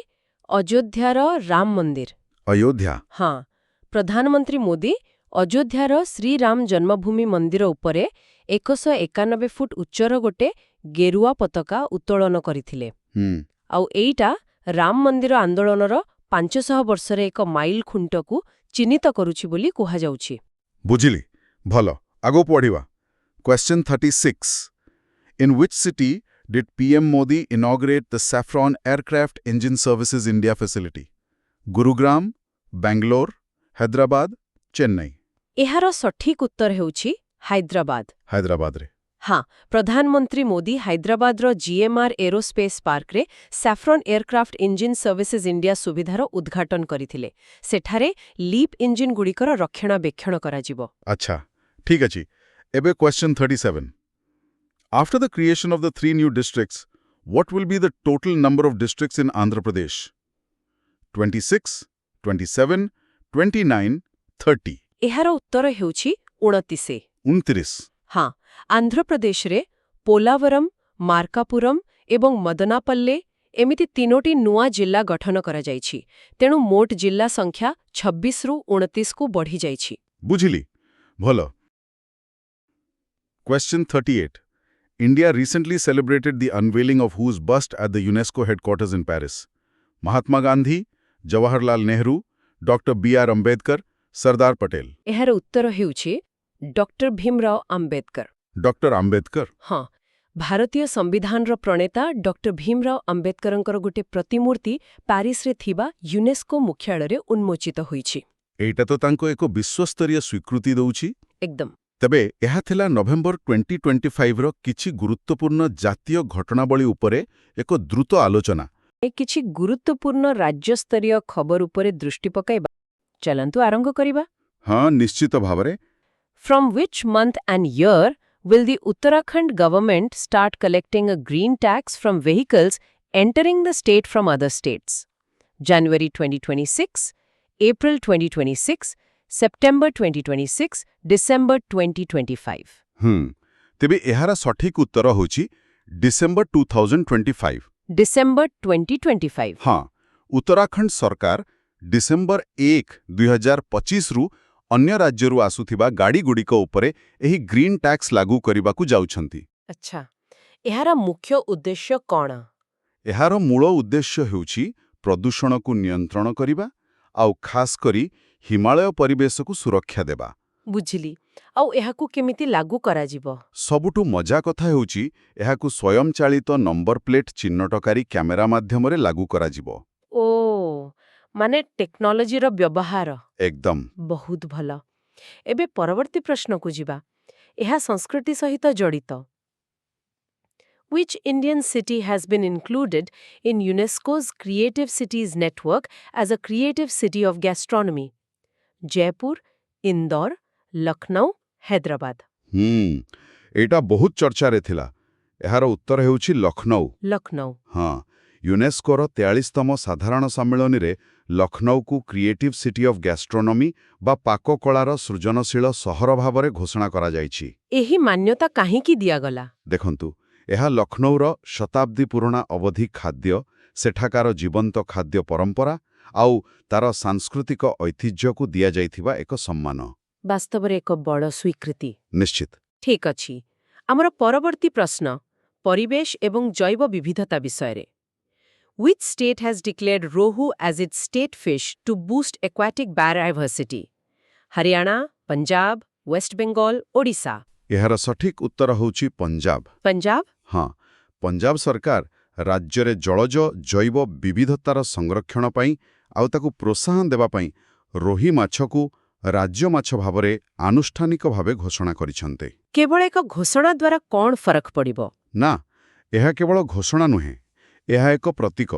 ଅଯୋଧ୍ୟାର ରାମ ମନ୍ଦିର। ଅଯୋଧ୍ୟା। ହଁ, ପ୍ରଧାନମନ୍ତ୍ରୀ ମୋଦି ଅଯୋଧ୍ୟାର ଶ୍ରୀରାମ ଜନ୍ମଭୂମି ମନ୍ଦିର ଉପରେ 191 ଫୁଟ ଉଚ୍ଚର ଗୋଟେ ଗେରୁଆ ପତାକା ଉତ୍ତୋଳନ କରିଥିଲେ। ହୁଁ ଆଉ ଏଇଟା ରାମ ମନ୍ଦିର ଆନ୍ଦୋଳନର 500 ବର୍ଷରେ ଏକ ମାଇଲ ଖୁଣ୍ଟକୁ ଚିହ୍ନିତ କରୁଛି ବୋଲି କୁହାଯାଉଛି। ବୁଝିଲି ଭଲ ଆଗକୁ ପଢିବା Question 36 In which city did PM Modi inaugurate the Saffron Aircraft Engine Services India facility? Gurugram, Bangalore, Hyderabad, Chennai. ଏହାର ସଠିକ ଉତ୍ତର ହେଉଛି ହାଇଦ୍ରାବାଦ। ହାଇଦ୍ରାବାଦରେ ହଁ, ପ୍ରଧାନମନ୍ତ୍ରୀ ମୋଦି ହାଇଦ୍ରାବାଦର ଜିଏମ୍ଆର୍ ଏରୋସ୍ପେସ୍ ପାର୍କରେ saffron aircraft engine services India ସୁବିଧାର ଉଦ୍ଘାଟନ କରିଥିଲେ। ସେଠାରେ ଲିପ୍ ଇଞ୍ଜିନ୍ଗୁଡ଼ିକର ରକ୍ଷଣାବେକ୍ଷଣ କରାଯିବ। ଆଚ୍ଛା ଠିକ୍ ଅଛି ଏବେ Question 37 After the creation of the 3 new districts, what will be the total number of districts in Andhra Pradesh? 26, 27, 29, 30. ଏହାର ଉତ୍ତର ହେଉଛି 29। 29. ହଁ, ଆନ୍ଧ୍ରପ୍ରଦେଶରେ ପୋଲାବରମ୍, ମାର୍କାପୁରମ୍ ଏବଂ ମଦନାପଲ୍ଲେ ଏମିତି 3ଟି ନୂଆ ଜିଲ୍ଲା ଗଠନ କରାଯାଇଛି। ତେଣୁ ମୋଟ ଜିଲ୍ଲା ସଂଖ୍ୟା 26ରୁ 29କୁ ବଢ଼ିଯାଇଛି। ବୁଝିଲି ଭଲ Question 38 India recently celebrated the unveiling of whose bust at the UNESCO headquarters in Paris? Mahatma Gandhi, Jawaharlal Nehru, Dr. B.R. Ambedkar, Sardar Patel. ଏହାର ଉତ୍ତର ହେଉଛି doctor Bhimrao Ambedkar. Dr. Ambedkar. ହଁ, ଭାରତୀୟ ସମ୍ବିଧାନର ପ୍ରଣେତା ଡକ୍ଟର ଭୀମରାଓ ଆମ୍ବେଦକରଙ୍କର ଗୋଟେ ପ୍ରତିମୂର୍ତ୍ତି ପ୍ୟାରିସରେ ଥିବା ୟୁନେସ୍କୋ ମୁଖ୍ୟାଳୟରେ ଉନ୍ମୋଚିତ ହୋଇଛି। ଏଇଟା ତ ତାଙ୍କୁ ଏକ ବିଶ୍ୱସ୍ତରୀୟ ସ୍ୱୀକୃତି ଦେଉଛି। ଏକଦମ। ତେବେ ଏହା ଥିଲା ନଭେମ୍ବର 2025ର କିଛି ଗୁରୁତ୍ୱପୂର୍ଣ୍ଣ ଜାତୀୟ ଘଟଣାବଳୀ ଉପରେ ଏକ ଦ୍ରୁତ ଆଲୋଚନା। କିଛି ଗୁରୁତ୍ୱପୂର୍ଣ୍ଣ ରାଜ୍ୟସ୍ତରୀୟ ଖବର ଉପରେ ଦୃଷ୍ଟି ପକାଇବା। ଚାଲନ୍ତୁ ଆରମ୍ଭ କରିବା। ହଁ ନିଶ୍ଚିତ ଭାବରେ From which month and year will the Uttarakhand government start collecting a green tax from vehicles entering the state from other states? January 2026, April 2026, September 2026, December 2025. ତେବେ ଏହାର ସଠିକ ଉତ୍ତର ହେଉଛି ଡିସେମ୍ବର 2025। December 2025. ହଁ ଉତ୍ତରାଖଣ୍ଡ ସରକାର ଡିସେମ୍ବର 1, 2025ରୁ ଅନ୍ୟ ରାଜ୍ୟରୁ ଆସୁଥିବା ଗାଡ଼ିଗୁଡ଼ିକ ଉପରେ ଏହି ଗ୍ରୀନ୍ ଟ୍ୟାକ୍ସ ଲାଗୁ କରିବାକୁ ଯାଉଛନ୍ତି। ଆଚ୍ଛା, ଏହାର ମୁଖ୍ୟ ଉଦ୍ଦେଶ୍ୟ କ'ଣ? ଏହାର ମୂଳ ଉଦ୍ଦେଶ୍ୟ ହେଉଛି ପ୍ରଦୂଷଣକୁ ନିୟନ୍ତ୍ରଣ କରିବା ଆଉ ଖାସ୍ କରି ହିମାଳୟ ପରିବେଶକୁ ସୁରକ୍ଷା ଦେବା। ବୁଝିଲି। ଆଉ ଏହାକୁ କେମିତି ଲାଗୁ କରାଯିବ? ସବୁଠୁ ମଜା କଥା ହେଉଛି ଏହାକୁ ସ୍ୱୟଂଚାଳିତ ନମ୍ବର ପ୍ଲେଟ୍ ଚିହ୍ନଟକାରୀ କ୍ୟାମେରା ମାଧ୍ୟମରେ ଲାଗୁ କରାଯିବ। ଓ, ମାନେ ଟେକ୍ନୋଲୋଜିର ବ୍ୟବହାର। ଏକଦମ ବହୁତ ଭଲ। ଏବେ ପରବର୍ତ୍ତୀ ପ୍ରଶ୍ନକୁ ଯିବା। ଏହା ସଂସ୍କୃତି ସହିତ ଜଡ଼ିତ। Which Indian city has been included in UNESCO's Creative Cities Network as a creative city of gastronomy? Jaipur, Indore, Lucknow, Hyderabad. ଏଇଟା ବହୁତ ଚର୍ଚ୍ଚାରେ ଥିଲା। ଏହାର ଉତ୍ତର ହେଉଛି ଲକ୍ଷ୍ନୌ। ଲକ୍ଷ୍ନୌ। ହଁ ୟୁନେସ୍କୋର 43ତମ ସାଧାରଣ ସମ୍ମିଳନୀରେ ଲକ୍ଷ୍ନୌକୁ କ୍ରିଏଟିଭ୍ ସିଟି ଅଫ୍ ଗ୍ୟାଷ୍ଟ୍ରୋନୋମି ବା ପାକକଳାର ସୃଜନଶୀଳ ସହର ଭାବରେ ଘୋଷଣା କରାଯାଇଛି। ଏହି ମାନ୍ୟତା କାହିଁକି ଦିଆଗଲା? ଦେଖନ୍ତୁ ଏହା ଲକ୍ଷ୍ନୌର ଶତାବ୍ଦୀ ପୁରୁଣା ଅବଧି ଖାଦ୍ୟ, ସେଠାକାର ଜୀବନ୍ତ ଖାଦ୍ୟ ପରମ୍ପରା ଆଉ ତାର ସାଂସ୍କୃତିକ ଐତିହ୍ୟକୁ ଦିଆଯାଇଥିବା ଏକ ସମ୍ମାନ। ବାସ୍ତବରେ ଏକ ବଡ଼ ସ୍ୱୀକୃତି। ନିଶ୍ଚିତ। ଠିକ୍ ଅଛି। ଆମର ପରବର୍ତ୍ତୀ ପ୍ରଶ୍ନ ପରିବେଶ ଏବଂ ଜୈବ ବିବିଧତା ବିଷୟରେ। Which state has declared Rohu as its state fish to boost aquatic biodiversity? Haryana, Punjab, West Bengal, Odisha. ଏହାର ସଠିକ ଉତ୍ତର ହେଉଛି ପଞ୍ଜାବ। ପଞ୍ଜାବ? ହଁ ପଞ୍ଜାବ ସରକାର ରାଜ୍ୟରେ ଜଳଜ ଜୈବ ବିବିଧତାର ସଂରକ୍ଷଣ ପାଇଁ ଆଉ ତାକୁ ପ୍ରୋତ୍ସାହନ ଦେବା ପାଇଁ ରୋହି ମାଛକୁ ରାଜ୍ୟ ମାଛ ଭାବରେ ଆନୁଷ୍ଠାନିକ ଭାବେ ଘୋଷଣା କରିଛନ୍ତି। କେବଳ ଏକ ଘୋଷଣା ଦ୍ୱାରା କ'ଣ ଫରକ ପଡ଼ିବ? ନା ଏହା କେବଳ ଘୋଷଣା ନୁହେଁ, ଏହା ଏକ ପ୍ରତୀକ।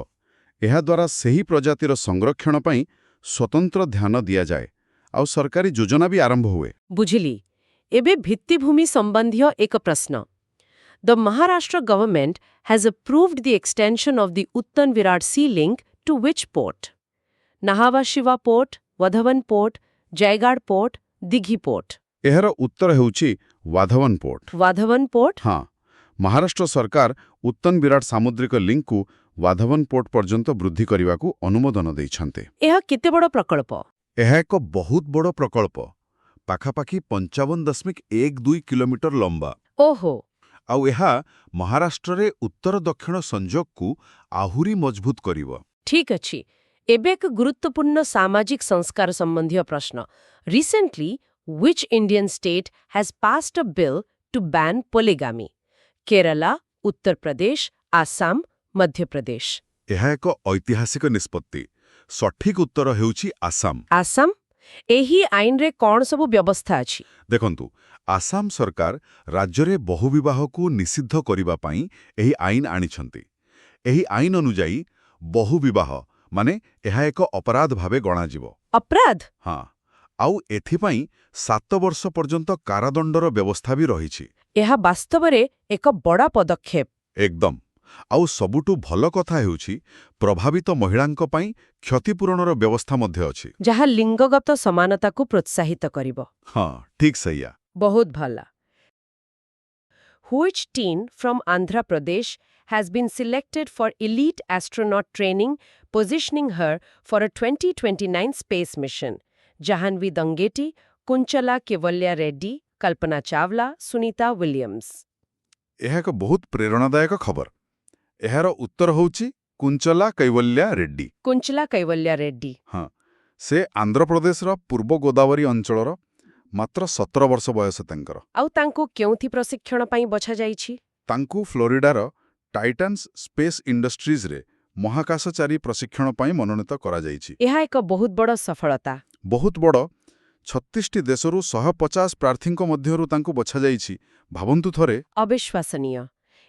ଏହାଦ୍ୱାରା ସେହି ପ୍ରଜାତିର ସଂରକ୍ଷଣ ପାଇଁ ସ୍ୱତନ୍ତ୍ର ଧ୍ୟାନ ଦିଆଯାଏ ଆଉ ସରକାରୀ ଯୋଜନା ବି ଆରମ୍ଭ ହୁଏ। ବୁଝିଲି। ଏବେ ଭିତ୍ତିଭୂମି ସମ୍ବନ୍ଧୀୟ ଏକ ପ୍ରଶ୍ନ। The Maharashtra government has approved the extension of the Uttan Virat Sea link to which port? Nahava Shiva Port, Vadhavan Port, Jaigarh Port, Dighi Port. ଏହାର ଉତ୍ତର ହେଉଛି ୱାଧବନ ପୋର୍ଟ। Vadhavan Port? ହଁ ମହାରାଷ୍ଟ୍ର ସରକାର ଉତ୍ତନ ବିରାଟ ସାମୁଦ୍ରିକ ଲିଙ୍କକୁ ୱାଧବନ ପୋର୍ଟ ପର୍ଯ୍ୟନ୍ତ ବୃଦ୍ଧି କରିବାକୁ ଅନୁମୋଦନ ଦେଇଛନ୍ତି। ଏହା କେତେ ବଡ଼ ପ୍ରକଳ୍ପ? ଏହା ଏକ ବହୁତ ବଡ଼ ପ୍ରକଳ୍ପ, ପାଖାପାଖି 55.12 କିଲୋମିଟର ଲମ୍ବା। ଓହୋ। ଆଉ ଏହା ମହାରାଷ୍ଟ୍ରରେ ଉତ୍ତର ଦକ୍ଷିଣ ସଂଯୋଗକୁ ଆହୁରି ମଜବୁତ କରିବ। ଠିକ୍ ଅଛି। ଏବେ ଏକ ଗୁରୁତ୍ୱପୂର୍ଣ୍ଣ ସାମାଜିକ ସଂସ୍କାର ସମ୍ବନ୍ଧୀୟ ପ୍ରଶ୍ନ। Recently which Indian state has passed a bill to ban polygamy? Kerala, Uttar Pradesh, Assam, Madhya Pradesh. ଏହା ଏକ ଐତିହାସିକ ନିଷ୍ପତ୍ତି। ସଠିକ୍ ଉତ୍ତର ହେଉଛି ଆସାମ। ଆସାମ? ଏହି ଆଇନରେ କ'ଣ ସବୁ ବ୍ୟବସ୍ଥା ଅଛି? ଦେଖନ୍ତୁ, ଆସାମ ସରକାର ରାଜ୍ୟରେ ବହୁବିବାହକୁ ନିଷିଦ୍ଧ କରିବା ପାଇଁ ଏହି ଆଇନ ଆଣିଛନ୍ତି। ଏହି ଆଇନ ଅନୁଯାୟୀ ବହୁବିବାହ ମାନେ ଏହା ଏକ ଅପରାଧ ଭାବେ ଗଣାଯିବ। ଅପରାଧ? ହଁ, ଆଉ ଏଥିପାଇଁ 7 ବର୍ଷ ପର୍ଯ୍ୟନ୍ତ କାରାଦଣ୍ଡର ବ୍ୟବସ୍ଥା ବି ରହିଛି। ଏହା ବାସ୍ତବରେ ଏକ ବଡ଼ ପଦକ୍ଷେପ। ଏକଦମ। ଆଉ ସବୁଠୁ ଭଲ କଥା ହେଉଛି ପ୍ରଭାବିତ ମହିଳାଙ୍କ ପାଇଁ କ୍ଷତିପୂରଣର ବ୍ୟବସ୍ଥା ମଧ୍ୟ ଅଛି। ଯାହା ଲିଙ୍ଗଗତ ସମାନତାକୁ ପ୍ରୋତ୍ସାହିତ କରିବ। ହଁ, ଠିକ୍ ସେଇଆ। ବହୁତ ଭଲ। Which teen from Andhra Pradesh has been selected for elite astronaut training, positioning her for a 2029 space mission? Jahanvi Dangeti, Kunchala Kevalya Reddy, Kalpana Chawla, Sunita Williams. ଏହା ଏକ ବହୁତ ପ୍ରେରଣାଦାୟକ ଖବର। ଏହାର ଉତ୍ତର ହେଉଛି କୁଞ୍ଚଲା Kaivalya Reddy. Kunchala Kevalya Reddy. ହଁ, ସେ ଆନ୍ଧ୍ରପ୍ରଦେଶର ପୂର୍ବ ଗୋଦାବରୀ ଅଞ୍ଚଳର, ମାତ୍ର 17 ବର୍ଷ ବୟସ ତାଙ୍କର। ଆଉ ତାଙ୍କୁ କେଉଁଥି ପ୍ରଶିକ୍ଷଣ ପାଇଁ ବଛାଯାଇଛି? ତାଙ୍କୁ ଫ୍ଲୋରିଡାର ଟାଇଟାନ୍ସ ସ୍ପେସ୍ ଇଣ୍ଡଷ୍ଟ୍ରିଜରେ ମହାକାଶଚାରୀ ପ୍ରଶିକ୍ଷଣ ପାଇଁ ମନୋନୀତ କରାଯାଇଛି। ଏହା ଏକ ବହୁତ ବଡ଼ ସଫଳତା। ବହୁତ ବଡ଼। 36ଟି ଦେଶରୁ 150 ପ୍ରାର୍ଥୀଙ୍କ ମଧ୍ୟରୁ ତାଙ୍କୁ ବଛାଯାଇଛି। ଭାବନ୍ତୁ ଥରେ। ଅବିଶ୍ୱାସନୀୟ।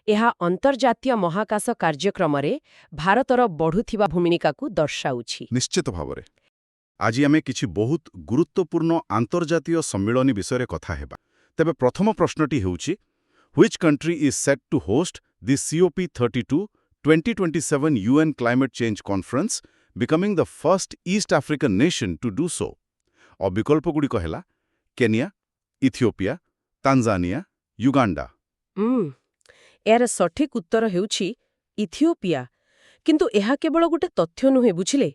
ଏହା ଅନ୍ତର୍ଜାତୀୟ ମହାକାଶ କାର୍ଯ୍ୟକ୍ରମରେ ଭାରତର ବଢ଼ୁଥିବା ଭୂମିକାକୁ ଦର୍ଶାଉଛି। ନିଶ୍ଚିତ ଭାବରେ। ଆଜି ଆମେ କିଛି ବହୁତ ଗୁରୁତ୍ୱପୂର୍ଣ୍ଣ ଆନ୍ତର୍ଜାତୀୟ ସମ୍ମିଳନୀ ବିଷୟରେ କଥା ହେବା। ତେବେ ପ୍ରଥମ ପ୍ରଶ୍ନଟି ହେଉଛି, Which country is set to host the COP32 2027 UN Climate Change Conference, becoming the first East African nation to do so? और ବିକଳ୍ପଗୁଡ଼ିକ ହେଲା କେନିଆ, ଇଥିଓପିଆ, ତାଞ୍ଜାନିଆ, ୟୁଗାଣ୍ଡା। ଏହାର ସଠିକ୍ ଉତ୍ତର ହେଉଛି ଇଥିଓପିଆ। କିନ୍ତୁ ଏହା କେବଳ ଗୋଟେ ତଥ୍ୟ ନୁହେଁ, ବୁଝିଲେ?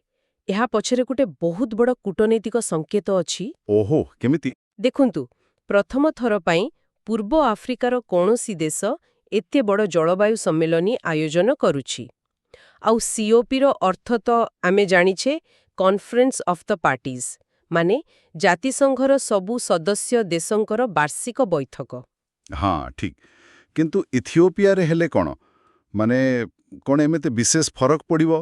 ଏହା ପଛରେ ଗୋଟେ ବହୁତ ବଡ଼ କୂଟନୈତିକ ସଂକେତ ଅଛି। ଓହୋ, କେମିତି? ଦେଖନ୍ତୁ, ପ୍ରଥମ ଥର ପାଇଁ ପୂର୍ବ ଆଫ୍ରିକାର କୌଣସି ଦେଶ ଏତେ ବଡ଼ ଜଳବାୟୁ ସମ୍ମିଳନୀ ଆୟୋଜନ କରୁଛି। ଆଉ COPର ଅର୍ଥ ତ ଆମେ ଜାଣିଛେ, କନଫରେନ୍ସ ଅଫ୍ ଦ ପାର୍ଟିଜ୍, ମାନେ ଜାତିସଂଘର ସବୁ ସଦସ୍ୟ ଦେଶଙ୍କର ବାର୍ଷିକ ବୈଠକ। ହଁ, ଠିକ୍। କିନ୍ତୁ ଇଥିଓପିଆରେ ହେଲେ କ'ଣ? ମାନେ କ'ଣ ଏମିତି ବିଶେଷ ଫରକ ପଡ଼ିବ?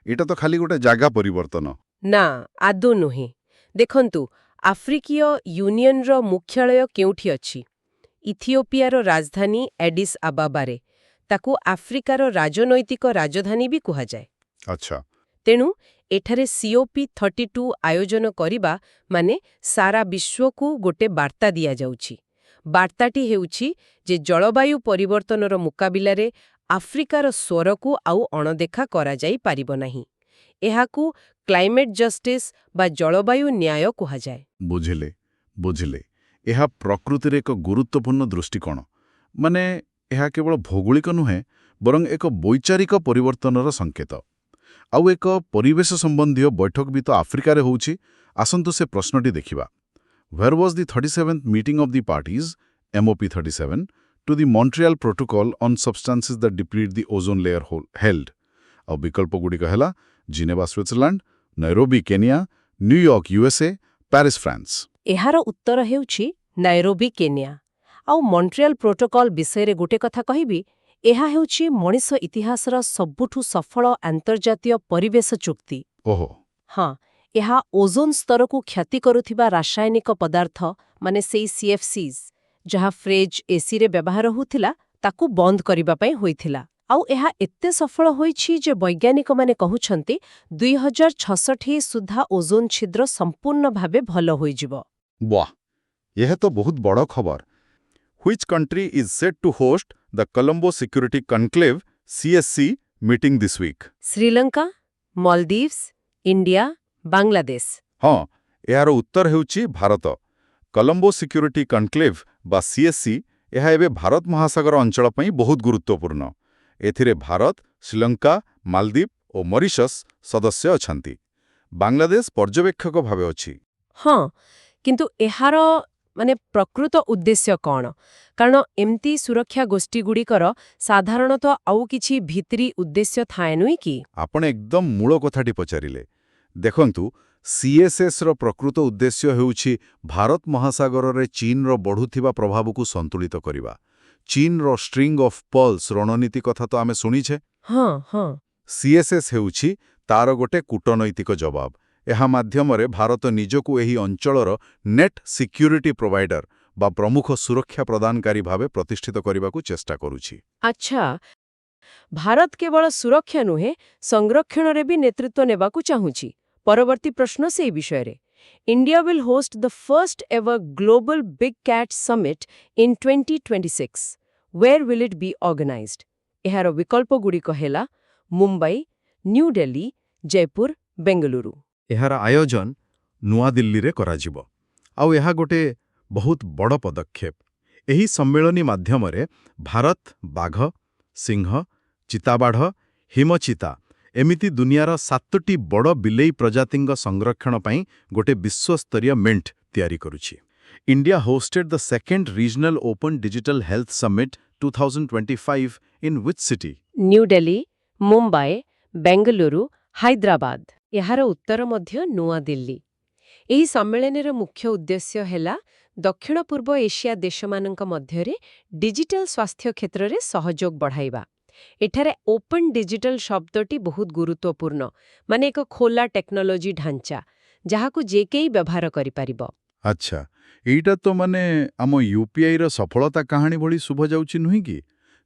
ଏଇଟା ତ ଖାଲି ଗୋଟେ ଜାଗା ପରିବର୍ତ୍ତନ। ନା, ଆଦୌ ନୁହେଁ। ଦେଖନ୍ତୁ, ଆଫ୍ରିକୀୟ ୟୁନିୟନର ମୁଖ୍ୟାଳୟ କେଉଁଠି ଅଛି? ଇଥିଓପିଆର ରାଜଧାନୀ ଏଡିସ୍ ଆବାବାରେ। ତାକୁ ଆଫ୍ରିକାର ରାଜନୈତିକ ରାଜଧାନୀ ବି କୁହାଯାଏ। ଆଚ୍ଛା। ତେଣୁ ଏଠାରେ COP32 ଆୟୋଜନ କରିବା ମାନେ ସାରା ବିଶ୍ୱକୁ ଗୋଟେ ବାର୍ତ୍ତା ଦିଆଯାଉଛି। ବାର୍ତ୍ତାଟି ହେଉଛି ଯେ ଜଳବାୟୁ ପରିବର୍ତ୍ତନର ମୁକାବିଲାରେ ଆଫ୍ରିକାର ସ୍ୱରକୁ ଆଉ ଅଣଦେଖା କରାଯାଇପାରିବ ନାହିଁ। ଏହାକୁ କ୍ଲାଇମେଟ୍ ଜଷ୍ଟିସ୍ ବା ଜଳବାୟୁ ନ୍ୟାୟ କୁହାଯାଏ। ବୁଝିଲେ। ଏହା ପ୍ରକୃତିରେ ଏକ ଗୁରୁତ୍ୱପୂର୍ଣ୍ଣ ଦୃଷ୍ଟିକୋଣ। ମାନେ ଏହା କେବଳ ଭୌଗୋଳିକ ନୁହେଁ, ବରଂ ଏକ ବୈଚାରିକ ପରିବର୍ତ୍ତନର ସଂକେତ। ଆଉ ଏକ ପରିବେଶ ସମ୍ବନ୍ଧୀୟ ବୈଠକ ବି ତ ଆଫ୍ରିକାରେ ହେଉଛି। ଆସନ୍ତୁ ସେ ପ୍ରଶ୍ନଟି ଦେଖିବା। Where was the 37th meeting of the parties, MOP37, to the Montreal Protocol on Substances that Deplete the Ozone Layer held? ଆଉ ବିକଳ୍ପଗୁଡ଼ିକ ହେଲା Geneva Switzerland, Nairobi Kenya, New York USA, Paris France. ଏହାର ଉତ୍ତର ହେଉଛି ନାଇରୋବି କେନିଆ। ଆଉ ମଣ୍ଟ୍ରିଆଲ protocol ବିଷୟରେ ଗୋଟେ କଥା କହିବି, ଏହା ହେଉଛି ମଣିଷ ଇତିହାସର ସବୁଠୁ ସଫଳ ଆନ୍ତର୍ଜାତୀୟ ପରିବେଶ ଚୁକ୍ତି। ଓହୋ। ହଁ, ଏହା ଓଜୋନ୍ ସ୍ତରକୁ କ୍ଷତି କରୁଥିବା ରାସାୟନିକ ପଦାର୍ଥ, ମାନେ ସେଇ CFCs, ଯାହା ଫ୍ରିଜ୍ ଏସିରେ ବ୍ୟବହାର ହେଉଥିଲା, ତାକୁ ବନ୍ଦ କରିବା ପାଇଁ ହୋଇଥିଲା। ଆଉ ଏହା ଏତେ ସଫଳ ହୋଇଛି ଯେ ବୈଜ୍ଞାନିକମାନେ କହୁଛନ୍ତି 2066 ସୁଦ୍ଧା ଓଜୋନ୍ ଛିଦ୍ର ସମ୍ପୂର୍ଣ୍ଣ ଭାବେ ଭଲ ହୋଇଯିବ। ବାଃ, ଏହା ତ ବହୁତ ବଡ଼ ଖବର। Which country is set to host the Colombo Security Conclave CSC meeting this week? Sri Lanka, Maldives, India, Bangladesh. ହଁ, ଏହାର ଉତ୍ତର ହେଉଛି ଭାରତ। କଲମ୍ବୋ ସିକ୍ୟୁରିଟି କନକ୍ଲେଭ୍ ବା CSC ଏହା ଏବେ ଭାରତ ମହାସାଗର ଅଞ୍ଚଳ ପାଇଁ ବହୁତ ଗୁରୁତ୍ୱପୂର୍ଣ୍ଣ। ଏଥିରେ ଭାରତ, ଶ୍ରୀଲଙ୍କା, ମାଲଦ୍ୱୀପ ଓ ମରିସସ୍ ସଦସ୍ୟ ଅଛନ୍ତି। ବାଂଲାଦେଶ ପର୍ଯ୍ୟବେକ୍ଷକ ଭାବେ ଅଛି। ହଁ, କିନ୍ତୁ ଏହାର ମାନେ ପ୍ରକୃତ ଉଦ୍ଦେଶ୍ୟ କ'ଣ? କାରଣ ଏମିତି ସୁରକ୍ଷା ଗୋଷ୍ଠୀଗୁଡ଼ିକର ସାଧାରଣତଃ ଆଉ କିଛି ଭିତରି ଉଦ୍ଦେଶ୍ୟ ଥାଏ ନୁହେଁ କି? ଆପଣ ଏକଦମ ମୂଳ କଥାଟି ପଚାରିଲେ। ଦେଖନ୍ତୁ, ସିଏସ୍ଏସ୍ର ପ୍ରକୃତ ଉଦ୍ଦେଶ୍ୟ ହେଉଛି ଭାରତ ମହାସାଗରରେ ଚୀନର ବଢ଼ୁଥିବା ପ୍ରଭାବକୁ ସନ୍ତୁଳିତ କରିବା। ଚୀନର ଷ୍ଟ୍ରିଙ୍ଗ ଅଫ୍ ପର୍ଲସ ରଣନୀତି କଥା ତ ଆମେ ଶୁଣିଛେ। ହଁ ହଁ ସିଏସ୍ଏସ୍ ହେଉଛି ତାର ଗୋଟେ କୂଟନୈତିକ ଜବାବ। ଏହା ମାଧ୍ୟମରେ ଭାରତ ନିଜକୁ ଏହି ଅଞ୍ଚଳର ନେଟ୍ ସିକ୍ୟୁରିଟି ପ୍ରୋଭାଇଡର ବା ପ୍ରମୁଖ ସୁରକ୍ଷା ପ୍ରଦାନକାରୀ ଭାବେ ପ୍ରତିଷ୍ଠିତ କରିବାକୁ ଚେଷ୍ଟା କରୁଛି। ଆଚ୍ଛା, ଭାରତ କେବଳ ସୁରକ୍ଷା ନୁହେଁ, ସଂରକ୍ଷଣରେ ବି ନେତୃତ୍ୱ ନେବାକୁ ଚାହୁଁଛି। ପରବର୍ତ୍ତୀ ପ୍ରଶ୍ନ ସେହି ବିଷୟରେ। India will host the first ever global big cat summit in 2026. Where will it be organised? ଏହାର ବିକଳ୍ପଗୁଡ଼ିକ ହେଲା ମୁମ୍ବାଇ, ନ୍ୟୁ ଦିଲ୍ଲୀ, ଜୟପୁର, ବେଙ୍ଗଲୁରୁ। ଏହାର ଆୟୋଜନ ନୂଆଦିଲ୍ଲୀରେ କରାଯିବ। ଆଉ ଏହା ଗୋଟେ ବହୁତ ବଡ଼ ପଦକ୍ଷେପ। ଏହି ସମ୍ମିଳନୀ ମାଧ୍ୟମରେ ଭାରତ ବାଘ, ସିଂହ, ଚିତାବାଘ, ହିମଚିତା ଏମିତି ଦୁନିଆର 7ଟି ବଡ଼ ବିଲେଇ ପ୍ରଜାତିଙ୍କ ସଂରକ୍ଷଣ ପାଇଁ ଗୋଟେ ବିଶ୍ୱସ୍ତରୀୟ ମେଣ୍ଟ ତିଆରି କରୁଛି। India hosted the second regional open digital health summit 2025 in which city? New Delhi, Mumbai, Bengaluru, Hyderabad. ଏହାର ଉତ୍ତର ମଧ୍ୟ ନୂଆଦିଲ୍ଲୀ। ଏହି ସମ୍ମିଳନୀର ମୁଖ୍ୟ ଉଦ୍ଦେଶ୍ୟ ହେଲା ଦକ୍ଷିଣ ପୂର୍ବ ଏସିଆ ଦେଶମାନଙ୍କ ମଧ୍ୟରେ ଡିଜିଟାଲ ସ୍ୱାସ୍ଥ୍ୟ କ୍ଷେତ୍ରରେ ସହଯୋଗ ବଢ଼ାଇବା। ଏଠାରେ ଓପନ୍ ଡିଜିଟାଲ ଶବ୍ଦଟି ବହୁତ ଗୁରୁତ୍ୱପୂର୍ଣ୍ଣ, ମାନେ ଏକ ଖୋଲା ଟେକ୍ନୋଲୋଜି ଢାଞ୍ଚା, ଯାହାକୁ ଯେ କେହି ବ୍ୟବହାର କରିପାରିବ। ଆଚ୍ଛା, ଏଇଟା ତ ମାନେ ଆମ ୟୁପିଆଇର ସଫଳତା କାହାଣୀ ଭଳି ଶୁଭାଯାଉଛି ନୁହେଁ କି?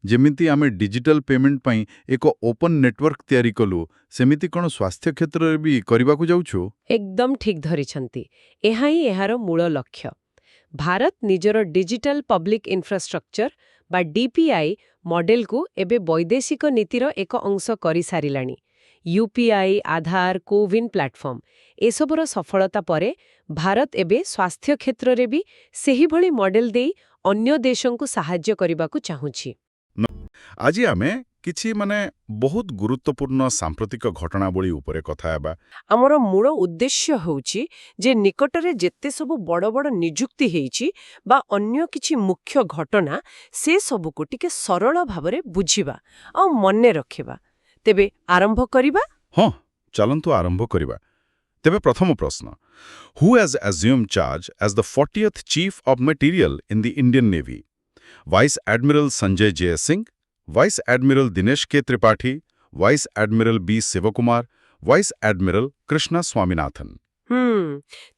ଯେମିତି ଆମେ ଡିଜିଟାଲ ପେମେଣ୍ଟ ପାଇଁ ଏକ ଓପନ୍ ନେଟୱାର୍କ ତିଆରି କଲୁ, ସେମିତି କ'ଣ ସ୍ୱାସ୍ଥ୍ୟ କ୍ଷେତ୍ରରେ ବି କରିବାକୁ ଯାଉଛୁ? ଏକଦମ ଠିକ୍ ଧରିଛନ୍ତି। ଏହା ହିଁ ଏହାର ମୂଳ ଲକ୍ଷ୍ୟ। ଭାରତ ନିଜର ଡିଜିଟାଲ ପବ୍ଲିକ୍ ଇନଫ୍ରାଷ୍ଟ୍ରକ୍ଚର ବା ଡିପିଆଇ ମଡେଲକୁ ଏବେ ବୈଦେଶିକ ନୀତିର ଏକ ଅଂଶ କରିସାରିଲାଣି। ୟୁପିଆଇ, ଆଧାର, କୋୱିନ୍ ପ୍ଲାଟଫର୍ମ ଏସବୁର ସଫଳତା ପରେ ଭାରତ ଏବେ ସ୍ୱାସ୍ଥ୍ୟ କ୍ଷେତ୍ରରେ ବି ସେହିଭଳି ମଡେଲ ଦେଇ ଅନ୍ୟ ଦେଶଙ୍କୁ ସାହାଯ୍ୟ କରିବାକୁ ଚାହୁଁଛି। ଆଜି ଆମେ କିଛି ବହୁତ ଗୁରୁତ୍ୱପୂର୍ଣ୍ଣ ସାମ୍ପ୍ରତିକ ଘଟଣାବଳୀ ଉପରେ କଥା ହେବା। ଆମର ମୂଳ ଉଦ୍ଦେଶ୍ୟ ହେଉଛି ଯେ ନିକଟରେ ଯେତେ ସବୁ ବଡ଼ ବଡ଼ ନିଯୁକ୍ତି ହେଇଛି ବା ଅନ୍ୟ କିଛି ମୁଖ୍ୟ ଘଟଣା, ସେ ସବୁକୁ ଟିକେ ସରଳ ଭାବରେ ବୁଝିବା ଆଉ ମନେ ରଖିବା। ତେବେ ଆରମ୍ଭ କରିବା? ହଁ, ଚାଲନ୍ତୁ ଆରମ୍ଭ କରିବା। ତେବେ ପ୍ରଥମ ପ୍ରଶ୍ନ, who has assumed charge as the 40th chief of material in the Indian navy? Vice admiral Sanjay Jaisingh, vice admiral Dinesh K Tripathi, vice admiral B Sivakumar, vice admiral Krishna Swaminathan?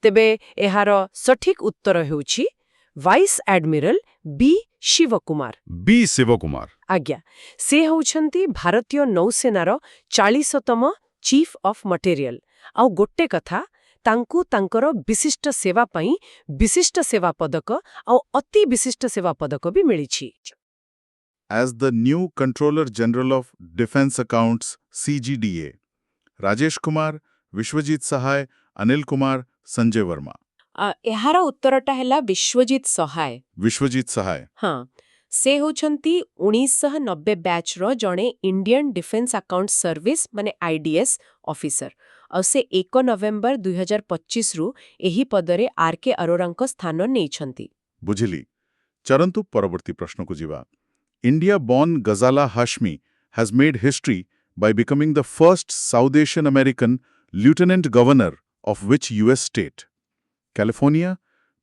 ତେବେ ଏହାର ସଠିକ୍ ଉତ୍ତର ହେଉଛି vice admiral B Sivakumar. B Sivakumar? ଆଜ୍ଞା, ସେ ହେଉଛନ୍ତି ଭାରତୀୟ ନୌସେନାର 40ତମ ଚିଫ୍ ଅଫ୍ ମଟେରିଆଲ। ଆଉ ଗୋଟେ କଥା, ତାଙ୍କୁ ତାଙ୍କର ବିଶିଷ୍ଟ ସେବା ପାଇଁ ବିଶିଷ୍ଟ ସେବା ପଦକ ଆଉ ଅତି ବିଶିଷ୍ଟ ସେବା ପଦକ ବି ମିଳିଛି। As the new Controller General of Defense Accounts CGDA, Rajesh Kumar, Biswajit ସହାୟ, ଅନିଲ କୁମାର, ସଞ୍ଜୟ ବର୍ମା? ଏହାର ଉତ୍ତରଟା ହେଲା ବିଶ୍ୱଜିତ ସହାୟ। ବିଶ୍ୱଜିତ ସହାୟ? ହଁ, ସେ ହେଉଛନ୍ତି 1990 ବ୍ୟାଚ୍ର ଜଣେ ଇଣ୍ଡିଆନ୍ ଡିଫେନ୍ସ ଆକାଉଣ୍ଟ ସର୍ଭିସ ମାନେ ଆଇଡିଏସ୍ ଅଫିସର। ଆଉ ସେ 1 ନଭେମ୍ବର 2025ରୁ ଏହି ପଦରେ ଆର୍.କେ. ଅରୋରାଙ୍କ ସ୍ଥାନ ନେଇଛନ୍ତି। ବୁଝିଲି। ଚାଲନ୍ତୁ ପରବର୍ତ୍ତୀ ପ୍ରଶ୍ନକୁ ଯିବା। India born Ghazala Hashmi has made history by becoming the first South Asian American Lieutenant Governor of which US state? California,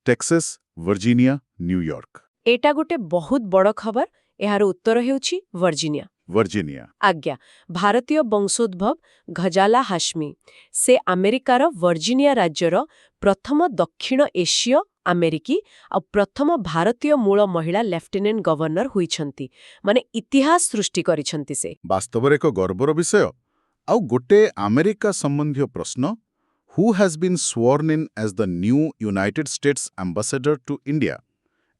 Texas, Virginia, New York? ଏଇଟା ଗୋଟେ ବହୁତ ବଡ଼ ଖବର। ଏହାର ଉତ୍ତର ହେଉଛି ଭର୍ଜିନିଆ। ଭର୍ଜିନିଆ? ଆଜ୍ଞା, ଭାରତୀୟ ବଂଶୋଦ୍ଭବ ଘଜାଲା ହାଶମି। ସେ ଆମେରିକାର ଭର୍ଜିନିଆ ରାଜ୍ୟର ପ୍ରଥମ ଦକ୍ଷିଣ ଏସୀୟ ଆମେରିକୀ ଆଉ ପ୍ରଥମ ଭାରତୀୟ ମୂଳ ମହିଳା ଲେଫ୍ଟନାଣ୍ଟ ଗଭର୍ଣ୍ଣର ହୋଇଛନ୍ତି। ମାନେ ଇତିହାସ ସୃଷ୍ଟି କରିଛନ୍ତି ସେ। ବାସ୍ତବରେ ଏକ ଗର୍ବର ବିଷୟ। ଆଉ ଗୋଟେ ଆମେରିକା ସମ୍ବନ୍ଧୀୟ ପ୍ରଶ୍ନ, who has been sworn in as the new United States ambassador to India?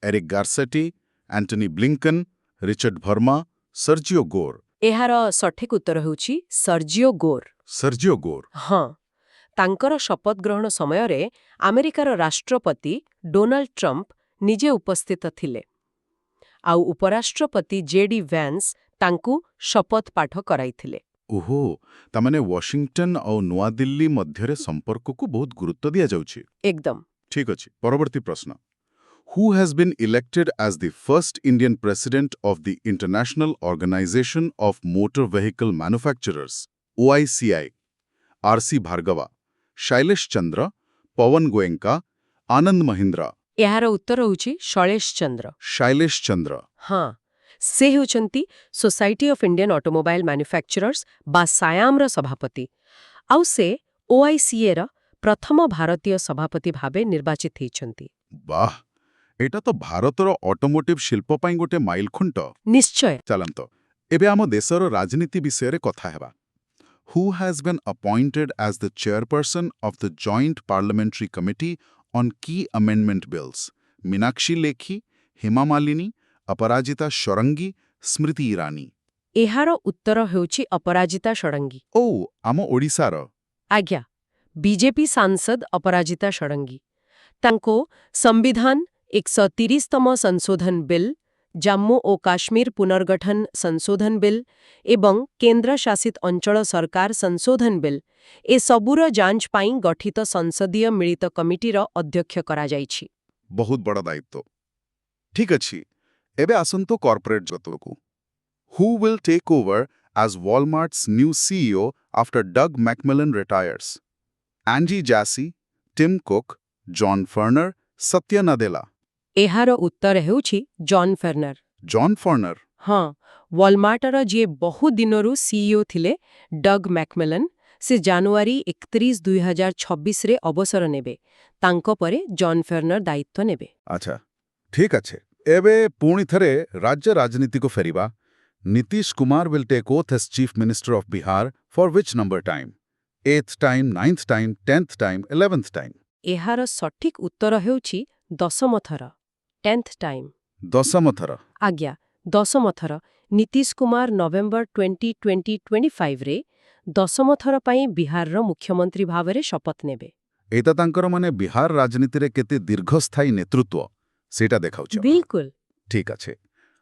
Eric Garcetti, Antony Blinken, Richard Verma, Sergio Gor? ଏହାର ସଠିକ୍ ଉତ୍ତର ହେଉଛି ସର୍ଜିଓ ଗୋର୍। ସର୍ଜିଓ ଗୋର୍? ହଁ, ତାଙ୍କର ଶପଥ ଗ୍ରହଣ ସମୟରେ ଆମେରିକାର ରାଷ୍ଟ୍ରପତି ଡୋନାଲ୍ଡ ଟ୍ରମ୍ପ ନିଜେ ଉପସ୍ଥିତ ଥିଲେ। ଆଉ ଉପରାଷ୍ଟ୍ରପତି ଜେ.ଡି. ଭ୍ୟାନ୍ସ ତାଙ୍କୁ ଶପଥ ପାଠ କରାଇଥିଲେ। ଓହୋ, ତାମାନେ ୱାଶିଂଟନ ଆଉ ନୂଆଦିଲ୍ଲୀ ମଧ୍ୟରେ ସମ୍ପର୍କକୁ ବହୁତ ଗୁରୁତ୍ୱ ଦିଆଯାଉଛି। ଏକଦମ। ଠିକ୍ ଅଛି, ପରବର୍ତ୍ତୀ ପ୍ରଶ୍ନ। Who has been elected as the first Indian president of the International Organization of Motor Vehicle Manufacturers, OICI? R.C. Bhargava, Shailesh Chandra, Pawan Goenka, Anand Mahindra, ଏହାର ଉତ୍ତର ହେଉଛି ଶୈଳେଶ ଚନ୍ଦ୍ର। Shailesh Chandra. ହଁ, ସେ ହେଉଛନ୍ତି ସୋସାଇଟି ଅଫ୍ ଇଣ୍ଡିଆନ୍ ଅଟୋମୋବାଇଲ୍ ମ୍ୟାନୁଫ୍ୟାକ୍ଚରର୍ସ ବା ସାୟାମର ସଭାପତି। ଆଉ ସେ OICAର ପ୍ରଥମ ଭାରତୀୟ ସଭାପତି ଭାବେ ନିର୍ବାଚିତ ହୋଇଛନ୍ତି। ବାଃ, ଏଇଟା ତ ଭାରତର ଅଟୋମୋଟିଭ୍ ଶିଳ୍ପ ପାଇଁ ଗୋଟେ ମାଇଲଖୁଣ୍ଟ। ନିଶ୍ଚୟ। ଚାଲନ୍ତ ଏବେ ଆମ ଦେଶର ରାଜନୀତି ବିଷୟରେ କଥା ହେବା। Who has been appointed as the chairperson of the Joint Parliamentary Committee on Key Amendment Bills? Meenakshi Lekhi, Hema Malini, Aparajita Shorangi, Smriti Irani. ଏହାର ଉତ୍ତର ହେଉଛି ଅପରାଜିତା ଷଡ଼ଙ୍ଗୀ। ଓ ଆମ ଓଡ଼ିଶାର। ଆଜ୍ଞା, ବିଜେପି ସାଂସଦ ଅପରାଜିତା ଷଡ଼ଙ୍ଗୀ। ତାଙ୍କୁ ସମ୍ବିଧାନ 130ତମ ସଂଶୋଧନ ବିଲ୍, ଜାମ୍ମୁ ଓ କାଶ୍ମୀର ପୁନର୍ଗଠନ ସଂଶୋଧନ ବିଲ୍ ଏବଂ କେନ୍ଦ୍ରଶାସିତ ଅଞ୍ଚଳ ସରକାର ସଂଶୋଧନ ବିଲ୍ ଏସବୁର ଯାଞ୍ଚ ପାଇଁ ଗଠିତ ସଂସଦୀୟ ମିଳିତ କମିଟିର ଅଧ୍ୟକ୍ଷ କରାଯାଇଛି। ବହୁତ ବଡ଼ ଦାୟିତ୍ୱ। ଠିକ୍ ଅଛି, ଏବେ ଆସନ୍ତୁ କର୍ପୋରେଟ୍ ଜଗତକୁ। Who will take over as Walmart's new CEO after Doug McMillon retires? Angie Jassy, Tim Cook, John Furner, Satya Nadella. ଏହାର ଉତ୍ତର ହେଉଛି ଜନ୍ ଫେର୍ନର। John Furner, ହଁ, ୱାଲମାର୍ଟର ଯିଏ ବହୁ ଦିନରୁ CEO ଥିଲେ, ଡଗ୍ ମ୍ୟାକମିଲନ୍, ସେ ଜାନୁଆରୀ 31, 2026ରେ ଅବସର ନେବେ। ତାଙ୍କ ପରେ ଜନ୍ ଫେର୍ନର ଦାୟିତ୍ୱ ନେବେ। ଆଚ୍ଛା, ଠିକ୍ ଅଛି। ଏବେ ପୁଣି ଥରେ ରାଜ୍ୟ ରାଜନୀତିକୁ ଫେରିବା। Nitish Kumar will take oath as Chief Minister of Bihar for which number time? 8th time, 9th time, 10th time, 11th time? ଏହାର ସଠିକ୍ ଉତ୍ତର ହେଉଛି 10ମ ଥର, 10th ଟାଇମ୍। 10ମ ଥର। ଆଜ୍ଞା, 10ମ ଥର। ନୀତିଶ କୁମାର ନଭେମ୍ବର 2025ରେ 10ମ ଥର ପାଇଁ ବିହାରର ମୁଖ୍ୟମନ୍ତ୍ରୀ ଭାବରେ ଶପଥ ନେବେ। ଏଇଟା ତାଙ୍କର ମାନେ ବିହାର ରାଜନୀତିରେ କେତେ ଦୀର୍ଘସ୍ଥାୟୀ ନେତୃତ୍ୱ ସେଇଟା ଦେଖାଉଛି। ବିଲକୁଲ। ଠିକ୍ ଅଛି,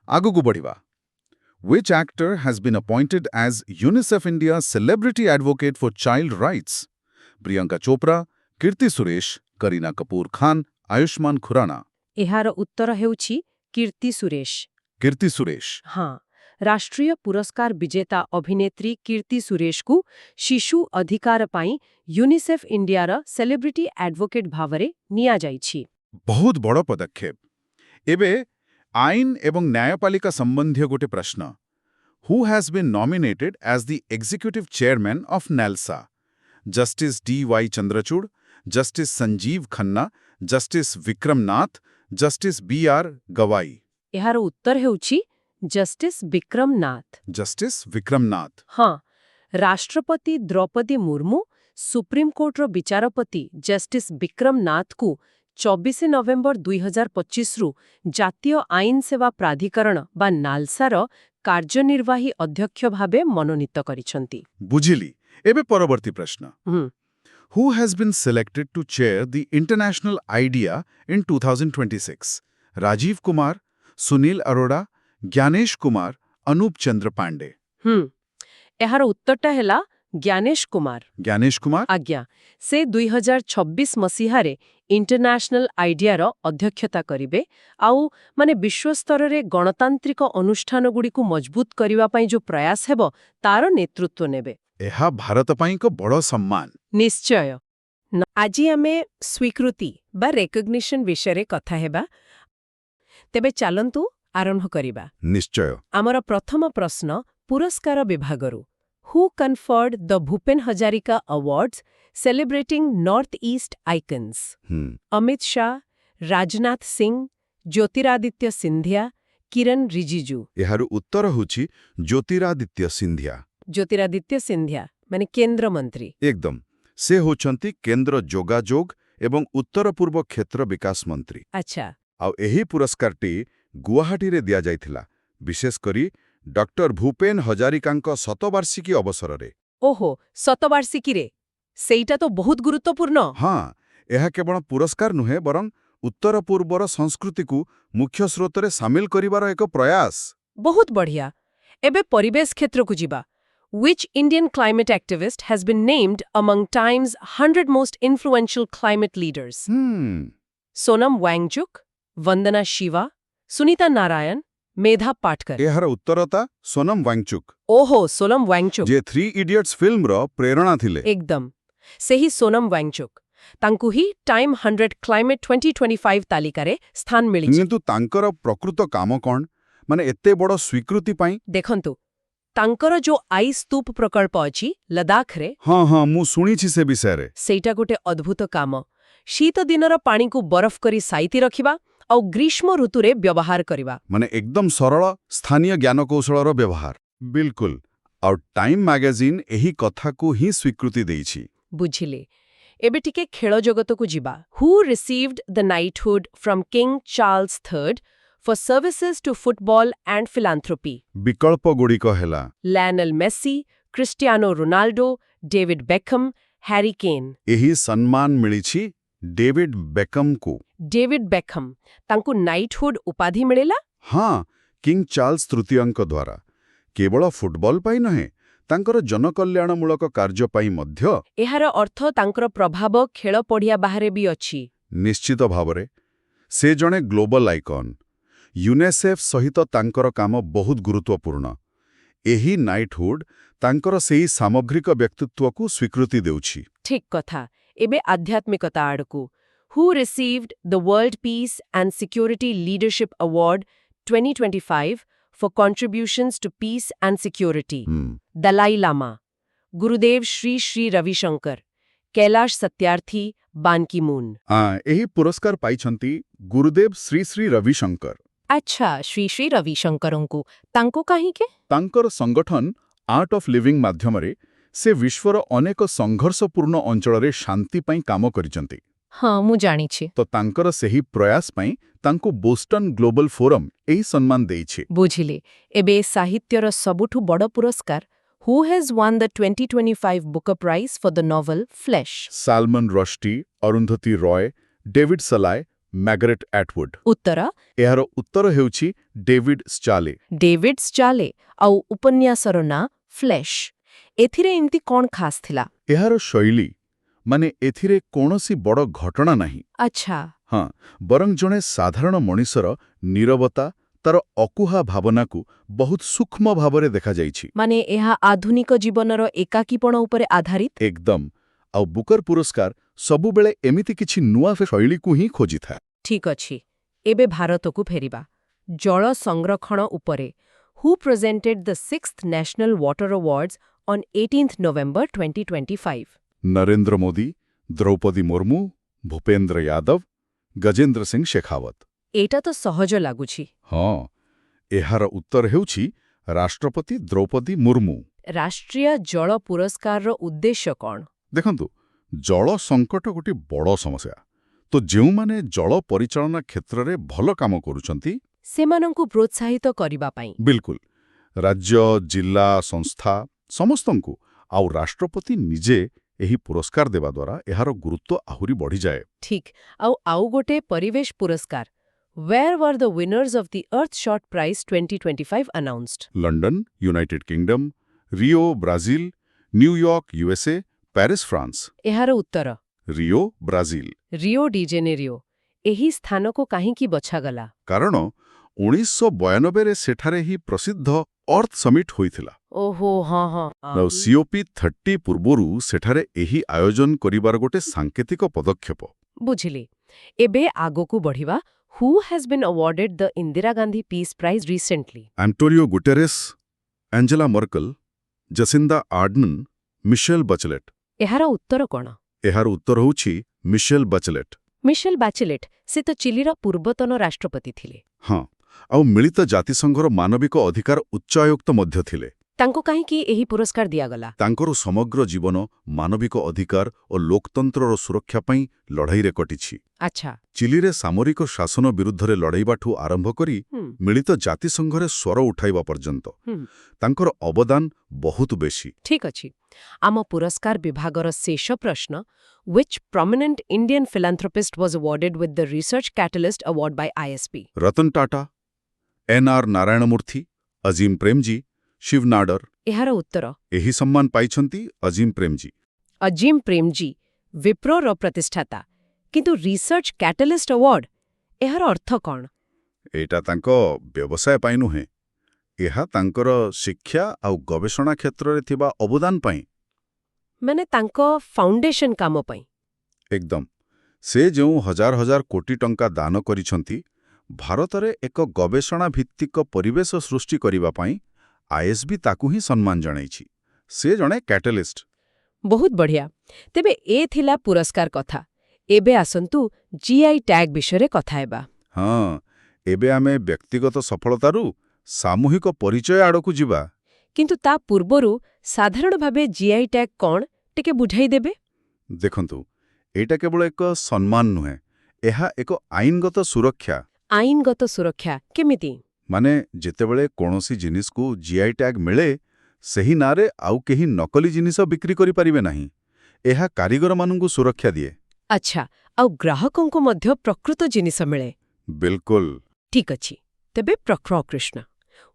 ଆଗକୁ ବଢ଼ିବା। Which actor has been appointed as UNICEF India's celebrity advocate for child rights? Priyanka Chopra, Kirti Suresh, Kareena Kapoor Khan, Ayushman Khurrana. ଏହାର ଉତ୍ତର ହେଉଛି କୀର୍ତ୍ତି ସୁରେଶ। Kirti Suresh. ହଁ, ରାଷ୍ଟ୍ରୀୟ ପୁରସ୍କାର ବିଜେତା ଅଭିନେତ୍ରୀ କୀର୍ତ୍ତି ସୁରେଶଙ୍କୁ ଶିଶୁ ଅଧିକାର ପାଇଁ ୟୁନିସେଫ୍ ଇଣ୍ଡିଆର ସେଲିବ୍ରିଟି ଆଡଭୋକେଟ୍ ଭାବରେ ନିଆଯାଇଛି। ବହୁତ ବଡ଼ ପଦକ୍ଷେପ। ଏବେ ଆଇନ ଏବଂ ନ୍ୟାୟପାଳିକା ସମ୍ବନ୍ଧୀୟ ଗୋଟେ ପ୍ରଶ୍ନ। Who has been nominated as the executive chairman of NALSA? Justice D.Y. Chandrachud, Justice Sanjeev Khanna, Justice Vikram Nath, Justice B.R. Gawai. ଏହାର ଉତ୍ତର ହେଉଛି ଜଷ୍ଟିସ୍ ବିକ୍ରମ ନାଥ। Justice Vikram Nath. ହଁ, ରାଷ୍ଟ୍ରପତି ଦ୍ରୌପଦୀ ମୁର୍ମୁ ସୁପ୍ରିମକୋର୍ଟର ବିଚାରପତି ଜଷ୍ଟିସ୍ ବିକ୍ରମ ନାଥଙ୍କୁ 24 ନଭେମ୍ବର 2025ରୁ ଜାତୀୟ ଆଇନ ସେବା ପ୍ରାଧିକରଣ ବା ନାଲସାର କାର୍ଯ୍ୟନିର୍ବାହୀ ଅଧ୍ୟକ୍ଷ ଭାବେ ମନୋନୀତ କରିଛନ୍ତି। ବୁଝିଲି। ଏବେ ପରବର୍ତ୍ତୀ ପ୍ରଶ୍ନ। ହୁଁ, Who has been selected to chair the International IDEA in 2026? Rajiv Kumar, Sunil Arora, Gyanesh Kumar, Anup Chandra Pandey. ଏହାର ଉତ୍ତରଟା ହେଲା ଜ୍ଞାନେଶ କୁମାର। Gyanesh Kumar? ଆଜ୍ଞା, ସେ 2026 ମସିହାରେ ଇଣ୍ଟରନ୍ୟାସନାଲ ଆଇଡିଆର ଅଧ୍ୟକ୍ଷତା କରିବେ ଆଉ ବିଶ୍ୱସ୍ତରରେ ଗଣତାନ୍ତ୍ରିକ ଅନୁଷ୍ଠାନଗୁଡ଼ିକୁ ମଜବୁତ କରିବା ପାଇଁ ଯେଉଁ ପ୍ରୟାସ ହେବ ତାର ନେତୃତ୍ୱ ନେବେ। ଏହା ଭାରତ ପାଇଁ ଏକ ବଡ଼ ସମ୍ମାନ। ନିଶ୍ଚୟ। ଆଜି ଆମେ ସ୍ୱୀକୃତି ବା ରେକଗ୍ନିସନ୍ ବିଷୟରେ କଥା ହେବା। ତେବେ ଚାଲନ୍ତୁ ଆରମ୍ଭ କରିବା। ନିଶ୍ଚୟ। ଆମର ପ୍ରଥମ ପ୍ରଶ୍ନ ପୁରସ୍କାର ବିଭାଗରୁ। Who conferred the Bhupen Hazarika Awards celebrating North-East icons? Amit Shah, Rajnath Singh, Jyotiraditya Scindia, କିରଣ ରିଜିଜୁ। ଏହାର ଉତ୍ତର ହେଉଛି ଜ୍ୟୋତିରାଦିତ୍ୟ ସିନ୍ଧିଆ। ଜ୍ୟୋତିରାଦିତ୍ୟ ସିନ୍ଧିଆ କେନ୍ଦ୍ରମନ୍ତ୍ରୀ। ଏକଦମ। ସେ ହେଉଛନ୍ତି କେନ୍ଦ୍ର ଯୋଗାଯୋଗ ଏବଂ ଉତ୍ତର ପୂର୍ବ କ୍ଷେତ୍ର ବିକାଶ ମନ୍ତ୍ରୀ। ଆଚ୍ଛା। ଆଉ ଏହି ପୁରସ୍କାରଟି ଗୁଆହାଟୀରେ ଦିଆଯାଇଥିଲା, ବିଶେଷ କରି ଡକ୍ଟର ଭୂପେନ ହଜାରିକାଙ୍କ ଶତବାର୍ଷିକୀ ଅବସରରେ। ଓହୋ, ଶତବାର୍ଷିକୀରେ? ସେଇଟା ତ ବହୁତ ଗୁରୁତ୍ୱପୂର୍ଣ୍ଣ। ହଁ, ଏହା କେବଳ ପୁରସ୍କାର ନୁହେଁ ବରଂ ଉତ୍ତର ପୂର୍ବର ସଂସ୍କୃତିକୁ ମୁଖ୍ୟ ସ୍ରୋତରେ ସାମିଲ କରିବାର ଏକ ପ୍ରୟାସ। ବହୁତ ବଢ଼ିଆ। ଏବେ ପରିବେଶ କ୍ଷେତ୍ରକୁ ଯିବା। Which Indian climate activist has been named among Time's 100 most influential climate leaders? Sonam Wangchuk, वंदना शिवा, सुनीता नारायण, मेधा पाटकर। ଏହାର ଉତ୍ତରତା ସୋନମ ୱାଙ୍ଗଚୁକ୍, ଓହୋ, ସୋନମ ୱାଙ୍ଗଚୁକ୍। ଯେ 3 ଇଡିୟଟ୍ସ ଫିଲ୍ମର ପ୍ରେରଣା ଥିଲେ। ଏକଦମ ସେହି ସୋନମ ୱାଙ୍ଗଚୁକ୍। ତାଙ୍କୁ ହିଁ ଟାଇମ୍ 100 କ୍ଲାଇମେଟ୍ 2025 ତାଲିକାରେ ସ୍ଥାନ ମିଳିଛି। କିନ୍ତୁ ତାଙ୍କର ପ୍ରକୃତ କାମ କ'ଣ, ମାନେ ଏତେ ବଡ଼ ସ୍ୱୀକୃତି ପାଇଁ? ଦେଖନ୍ତୁ, ତାଙ୍କର ଯୋଉ ଆଇସ୍ ସ୍ତୂପ ପ୍ରକଳ୍ପ ଅଛି ଲଦାଖରେ, ହଁ ମୁଁ ଶୁଣିଛି ସେ ବିଷୟରେ। ସେଇଟା ଗୋଟେ ଅଦ୍ଭୁତ କାମ। ଶୀତ ଦିନର ପାଣିକୁ ବରଫ କରି ସାଇତି ରଖିବା ଆଉ ଗ୍ରୀଷ୍ମ ଋତୁରେ ବ୍ୟବହାର କରିବା। ମାନେ ଏକଦମ ସରଳ ସ୍ଥାନୀୟ ଜ୍ଞାନକୌଶଳର ବ୍ୟବହାର। ବିଲକୁଲ। ଆଉ ଟାଇମ୍ ମ୍ୟାଗାଜିନ୍ ଏହି କଥାକୁ ହିଁ ସ୍ୱୀକୃତି ଦେଇଛି। ବୁଝିଲେ। ଏବେ ଟିକେ ଖେଳ ଜଗତକୁ ଯିବା। Who received the knighthood from King Charles III for services to football and philanthropy? ବିକଳ୍ପଗୁଡ଼ିକ ହେଲା Lionel Messi, Cristiano Ronaldo, David Beckham, Harry Kane. ଏହି ସମ୍ମାନ ମିଳିଛି ଡେଭିଡ୍ ବେକମ୍କୁ। ଡେଭିଡ୍ ବେକହମ୍, ତାଙ୍କୁ ନାଇଟହୁଡ୍ ଉପାଧି ମିଳିଲା? ହଁ, କିଙ୍ଗ ଚାର୍ଲସ ତୃତୀୟଙ୍କ ଦ୍ୱାରା। କେବଳ ଫୁଟବଲ ପାଇଁ ନୁହେଁ, ତାଙ୍କର ଜନକଲ୍ୟାଣମୂଳକ କାର୍ଯ୍ୟ ପାଇଁ ମଧ୍ୟ। ଏହାର ଅର୍ଥ ତାଙ୍କର ପ୍ରଭାବ ଖେଳ ପଡ଼ିଆ ବାହାରେ ବି ଅଛି। ନିଶ୍ଚିତ ଭାବରେ। ସେ ଜଣେ ଗ୍ଲୋବାଲ ଆଇକନ୍। ୟୁନେସେଫ୍ ସହିତ ତାଙ୍କର କାମ ବହୁତ ଗୁରୁତ୍ୱପୂର୍ଣ୍ଣ। ଏହି ନାଇଟହୁଡ୍ ତାଙ୍କର ସେହି ସାମଗ୍ରିକ ବ୍ୟକ୍ତିତ୍ୱକୁ ସ୍ୱୀକୃତି ଦେଉଛି। ଠିକ୍ କଥା। ଏବେ ଆଧ୍ୟାତ୍ମିକତା ଆଡ଼କୁ। Who received the world peace and security leadership award 2025 for contributions to peace and security? Dalai Lama, Gurudev Sri Sri Ravishankar, Kailash Satyarthi, Ban Ki Moon. ଏହି ପୁରସ୍କାର ପାଇଛନ୍ତି ଗୁରୁଦେବ ଶ୍ରୀ ଶ୍ରୀ ରବିଶଙ୍କର। ଆଚ୍ଛା, ଶ୍ରୀ ଶ୍ରୀ ରବିଶଙ୍କରଙ୍କୁ ତାଙ୍କୁ କାହିଁକି? ତାଙ୍କର ସଂଗଠନ ଆର୍ଟ ଅଫ୍ ଲିଭିଂ ମାଧ୍ୟମରେ ସେ ବିଶ୍ୱର ଅନେକ ସଂଘର୍ଷପୂର୍ଣ୍ଣ ଅଞ୍ଚଳରେ ଶାନ୍ତି ପାଇଁ କାମ କରିଛନ୍ତି। ହଁ, ମୁଁ ଜାଣିଛି। ତ ତାଙ୍କର ସେହି ପ୍ରୟାସ ପାଇଁ ତାଙ୍କୁ ବୋଷ୍ଟନ ଗ୍ଲୋବାଲ ଫୋରମ ଏହି ସମ୍ମାନ ଦେଇଛି। ବୁଝିଲେ। ଏବେ ସାହିତ୍ୟର ସବୁଠୁ ବଡ଼ ପୁରସ୍କାର, who has won the 2025 Booker prize for the novel Flesh? Salman Rushdie, Arundhati Roy, David Szalay, Margaret Atwood. ଉତ୍ତର? ଏହାର ଉତ୍ତର ହେଉଛି ଡେଭିଡ୍ ଷ୍ଟାଲେ। ଡେଭିଡ୍ ଷ୍ଟାଲେ। ଆଉ ଉପନ୍ୟାସର ନାଁ ଫ୍ଲେଶ୍। ଏଥିରେ ଏମିତି କ'ଣ ଖାସ୍ ଥିଲା? ଏହାର ଶୈଳୀ, ମାନେ ଏଥିରେ କୌଣସି ବଡ଼ ଘଟଣା ନାହିଁ। ଆଚ୍ଛା। ହଁ, ବରଂ ଜଣେ ସାଧାରଣ ମଣିଷର ନୀରବତା, ତାର ଅକୁହା ଭାବନାକୁ ବହୁତ ସୂକ୍ଷ୍ମ ଭାବରେ ଦେଖାଯାଇଛି। ମାନେ ଏହା ଆଧୁନିକ ଜୀବନର ଏକାକୀପଣ ଉପରେ ଆଧାରିତ? ଏକଦମ। ଆଉ ବୁକର ପୁରସ୍କାର ସବୁବେଳେ ଏମିତି କିଛି ନୂଆ ଶୈଳୀକୁ ହିଁ ଖୋଜିଥାଏ। ଠିକ୍ ଅଛି। ଏବେ ଭାରତକୁ ଫେରିବା। ଜଳ ସଂରକ୍ଷଣ ଉପରେ। Who presented the 6th national water awards on 18th November 2025? Narendra Modi, Droupadi Murmu, Bhupender Yadav, Gajendra Singh Shekhawat. ଏଇଟା ତ ସହଜ ଲାଗୁଛି। ହଁ, ଏହାର ଉତ୍ତର ହେଉଛି ରାଷ୍ଟ୍ରପତି ଦ୍ରୌପଦୀ ମୁର୍ମୁ। ରାଷ୍ଟ୍ରୀୟ ଜଳ ପୁରସ୍କାରର ଉଦ୍ଦେଶ୍ୟ କ'ଣ? ଦେଖନ୍ତୁ, ଜଳ ସଙ୍କଟ ଗୋଟିଏ ବଡ଼ ସମସ୍ୟା। ତ ଯେଉଁମାନେ ଜଳ ପରିଚାଳନା କ୍ଷେତ୍ରରେ ଭଲ କାମ କରୁଛନ୍ତି, ସେମାନଙ୍କୁ ପ୍ରୋତ୍ସାହିତ କରିବା ପାଇଁ। ବିଲକୁଲ। ରାଜ୍ୟ, ଜିଲ୍ଲା, ସଂସ୍ଥା ସମସ୍ତଙ୍କୁ, ଆଉ ରାଷ୍ଟ୍ରପତି ନିଜେ ଏହି ପୁରସ୍କାର ଦେବା ଦ୍ୱାରା ଏହାର ଗୁରୁତ୍ୱ ଆହୁରି ବଢ଼ିଯାଏ। ଠିକ୍। ଆଉ ଗୋଟେ ପରିବେଶ ପୁରସ୍କାର। Where were the winners of the Earthshot Prize 2025 announced? London, United kingdom, Rio, Brazil, New York, USA, Paris, France. ଏହାର ଉତ୍ତର? Rio, Brazil. Rio de Janeiro. ଏହି ସ୍ଥାନକୁ କାହିଁକି ବଛାଗଲା? କାରଣ 1992ରେ ସେଠାରେ ହିଁ ପ୍ରସିଦ୍ଧ ଅର୍ଥ ସମିଟ୍ ହୋଇଥିଲା। ଓହୋ, ହଁ। COP30 ପୂର୍ବରୁ ସେଠାରେ ଏହି ଆୟୋଜନ କରିବାର ଗୋଟେ ସାଙ୍କେତିକ ପଦକ୍ଷେପ। ବୁଝିଲି। ଏବେ ଆଗକୁ ବଢ଼ିବା। Who has been awarded the Indira Gandhi peace prize recently? Antonio Guterres, Angela Merkel, Jacinda Ardern, Michelle Bachelet. ଏହାର ଉତ୍ତର କ'ଣ? ଏହାର ଉତ୍ତର ହେଉଛି ମିଶେଲ ବଚଲେଟ୍। ମିଶେଲ ବାଚେଲେଟ୍। ସେ ତ ଚିଲିର ପୂର୍ବତନ ରାଷ୍ଟ୍ରପତି ଥିଲେ। ହଁ, ଆଉ ମିଳିତ ଜାତିସଂଘର ମାନବିକ ଅଧିକାର ଉଚ୍ଚାୟୁକ୍ତ ମଧ୍ୟ ଥିଲେ। ତାଙ୍କୁ କାହିଁକି ଏହି ପୁରସ୍କାର ଦିଆଗଲା? ତାଙ୍କର ସମଗ୍ର ଜୀବନ ମାନବିକ ଅଧିକାର ଓ ଲୋକତନ୍ତ୍ରର ସୁରକ୍ଷା ପାଇଁ ଲଢ଼ାଇରେ କଟିଛି। ଆଚ୍ଛା। ଚିଲିରେ ସାମରିକ ଶାସନ ବିରୁଦ୍ଧରେ ଲଢ଼େଇବାଠୁ ଆରମ୍ଭ କରି ମିଳିତ ଜାତିସଂଘରେ ସ୍ୱର ଉଠାଇବା ପର୍ଯ୍ୟନ୍ତ ତାଙ୍କର ଅବଦାନ ବହୁତ ବେଶୀ। ଠିକ୍ ଅଛି। ଆମ ପୁରସ୍କାର ବିଭାଗର ଶେଷ ପ୍ରଶ୍ନ। Which prominent Indian philanthropist was awarded with the Research Catalyst Award by ISP? Ratan Tata, NR Narayan ମୂର୍ତ୍ତି, ଅଜିମ ପ୍ରେମଜୀ, ଶିବ ନାଡର। ଏହାର ଉତ୍ତର? ଏହି ସମ୍ମାନ ପାଇଛନ୍ତି ଅଜିମ ପ୍ରେମଜୀ। ଅଜିମ ପ୍ରେମଜୀ, ବିପ୍ରୋର ପ୍ରତିଷ୍ଠାତା। କିନ୍ତୁ ରିସର୍ଚ୍ଚ କ୍ୟାଟାଲିଷ୍ଟ ଆୱାର୍ଡ, ଏହାର ଅର୍ଥ କ'ଣ? ଏଇଟା ତାଙ୍କ ବ୍ୟବସାୟ ପାଇଁ ନୁହେଁ, ଏହା ତାଙ୍କର ଶିକ୍ଷା ଆଉ ଗବେଷଣା କ୍ଷେତ୍ରରେ ଥିବା ଅବଦାନ ପାଇଁ। ମାନେ ତାଙ୍କ ଫାଉଣ୍ଡେସନ କାମ ପାଇଁ। ଏକଦମ। ସେ ଯେଉଁ ହଜାର ହଜାର କୋଟି ଟଙ୍କା ଦାନ କରିଛନ୍ତି, ଭାରତରେ ଏକ ଗବେଷଣା ଭିତ୍ତିକ ପରିବେଶ ସୃଷ୍ଟି କରିବା ପାଇଁ ଆଇଏସ୍ବି ତାକୁ ହିଁ ସମ୍ମାନ ଜଣାଇଛି। ସେ ଜଣେ କ୍ୟାଟାଲିଷ୍ଟ। ବହୁତ ବଢ଼ିଆ। ତେବେ ଏ ଥିଲା ପୁରସ୍କାର କଥା। ଏବେ ଆସନ୍ତୁ ଜିଆଇ ଟ୍ୟାଗ୍ ବିଷୟରେ କଥା ହେବା। ହଁ, ଏବେ ଆମେ ବ୍ୟକ୍ତିଗତ ସଫଳତାରୁ ସାମୂହିକ ପରିଚୟ ଆଡ଼କୁ ଯିବା। କିନ୍ତୁ ତା ପୂର୍ବରୁ ସାଧାରଣ ଭାବେ ଜିଆଇ ଟ୍ୟାଗ୍ କ'ଣ ଟିକେ ବୁଝାଇଦେବେ? ଦେଖନ୍ତୁ, ଏଇଟା କେବଳ ଏକ ସମ୍ମାନ ନୁହେଁ, ଏହା ଏକ ଆଇନଗତ ସୁରକ୍ଷା। ଆଇନଗତ ସୁରକ୍ଷା କେମିତି? ମାନେ ଯେତେବେଳେ କୌଣସି ଜିନିଷକୁ ଜିଆଇ ଟ୍ୟାଗ୍ ମିଳେ, ସେହି ନାଁରେ ଆଉ କେହି ନକଲି ଜିନିଷ ବିକ୍ରି କରିପାରିବେ ନାହିଁ। ଏହା କାରିଗରମାନଙ୍କୁ ସୁରକ୍ଷା ଦିଏ। ଆଚ୍ଛା, ଆଉ ଗ୍ରାହକଙ୍କୁ ମଧ୍ୟ ପ୍ରକୃତ ଜିନିଷ ମିଳେ। ବିଲକୁଲ। ଠିକ୍ ଅଛି। ତେବେ ପ୍ରକୃଷ୍ଣ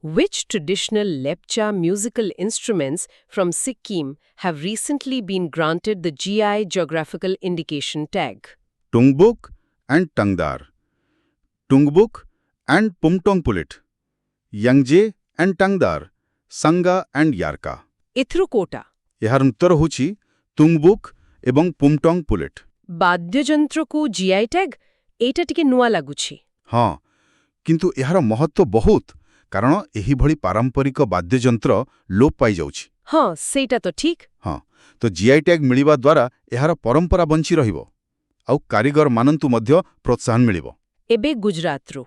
Which traditional Lepcha musical instruments from Sikkim have recently been granted the GI Geographical Indication tag? Tungbuk and Tangdar, Tungbuk and Pumtong Pulit, Yangje and Tangdar, Sanga and Yarka. ଏଥିରୁ କୋଉଟା? ଏହାର ଉତ୍ତର ହେଉଛି ତୁଙ୍ଗବୁକ୍ ଏବଂ ପୁମଟୋଙ୍ଗ ପୁଲିଟ। ବାଦ୍ୟଯନ୍ତ୍ରକୁ ଜିଆଇ ଟ୍ୟାଗ୍? ଏଇଟା ଟିକେ ନୂଆ ଲାଗୁଛି। ହଁ, କିନ୍ତୁ ଏହାର ମହତ୍ତ୍ୱ ବହୁତ, କାରଣ ଏହିଭଳି ପାରମ୍ପରିକ ବାଦ୍ୟଯନ୍ତ୍ର ଲୋପ ପାଇଯାଉଛି। ହଁ, ସେଇଟା ତ ଠିକ୍। ହଁ, ତ ଜିଆଇ ଟ୍ୟାଗ୍ ମିଳିବା ଦ୍ୱାରା ଏହାର ପରମ୍ପରା ବଞ୍ଚି ରହିବ, ଆଉ କାରିଗରମାନଙ୍କୁ ମଧ୍ୟ ପ୍ରୋତ୍ସାହନ ମିଳିବ। ଏବେ ଗୁଜରାତରୁ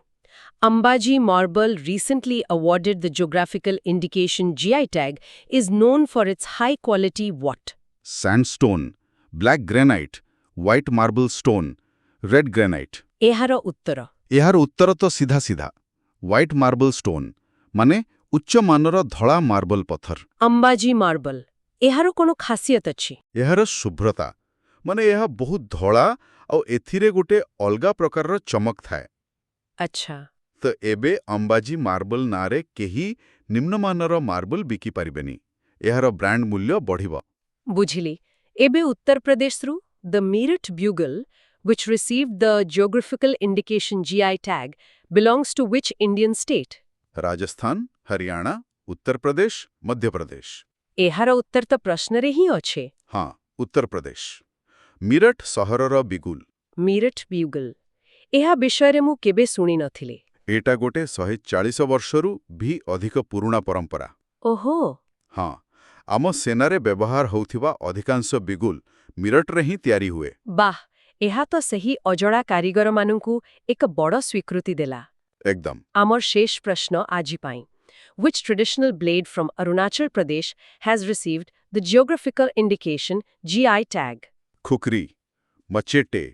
Ambaji marble, recently awarded the geographical indication GI tag, is known for its high quality what? Sandstone, black granite, white marble stone, red granite. ଏହାର ଉତ୍ତର? ଏହାର ଉତ୍ତର ତ ସିଧା ସିଧା ହ୍ୱାଇଟ୍ ମାର୍ବଲ ଷ୍ଟୋନ୍, ମାନେ ଉଚ୍ଚମାନର ଧଳା ମାର୍ବଲ ପଥର। Ambaji marble, ଏହାର କ'ଣ ଖାସିୟତ ଅଛି? ଏହାର ଶୁଭ୍ରତା, ମାନେ ଏହା ବହୁତ ଧଳା ଆଉ ଏଥିରେ ଗୋଟେ ଅଲଗା ପ୍ରକାରର ଚମକ ଥାଏ। ଆଚ୍ଛା। ତ ଏବେ ଅମ୍ବାଜୀ ମାର୍ବଲ ନାଁରେ କେହି ନିମ୍ନମାନର ମାର୍ବଲ ବିକିପାରିବେନି। ଏହାର ବ୍ରାଣ୍ଡ ମୂଲ୍ୟ ବଢ଼ିବ। ବୁଝିଲି। ଏବେ ଉତ୍ତରପ୍ରଦେଶରୁ the Meerut Bugle, which received the geographical indication GI tag, belongs to which Indian state? Rajasthan, Haryana, Uttar Pradesh, Madhya Pradesh. ଏହାର ଉତ୍ତର ତ ପ୍ରଶ୍ନରେ ହିଁ ଅଛି। ହଁ, ଉତ୍ତରପ୍ରଦେଶ। ମିରଟ ସହରର ବିଗୁଲ। Meerut Bugle, ଏହା ବିଷୟରେ ମୁଁ କେବେ ଶୁଣି ନଥିଲି। ଏଇଟା ଗୋଟେ 140 ବର୍ଷରୁ ବି ଅଧିକ ପୁରୁଣା ପରମ୍ପରା। ଓହୋ। ହଁ, ଆମ ସେନାରେ ବ୍ୟବହାର ହେଉଥିବା ଅଧିକାଂଶ ବିଗୁଲ ମିରଟରେ ହିଁ ତିଆରି ହୁଏ। ବାଃ, ଏହା ତ ସେହି ଅଜଣା କାରିଗରମାନଙ୍କୁ ଏକ ବଡ଼ ସ୍ୱୀକୃତି ଦେଲା। ଏକଦମ। ଆମର ଶେଷ ପ୍ରଶ୍ନ ଆଜି ପାଇଁ। Which traditional blade from Arunachal Pradesh has received the geographical indication GI tag? Khukri, machete,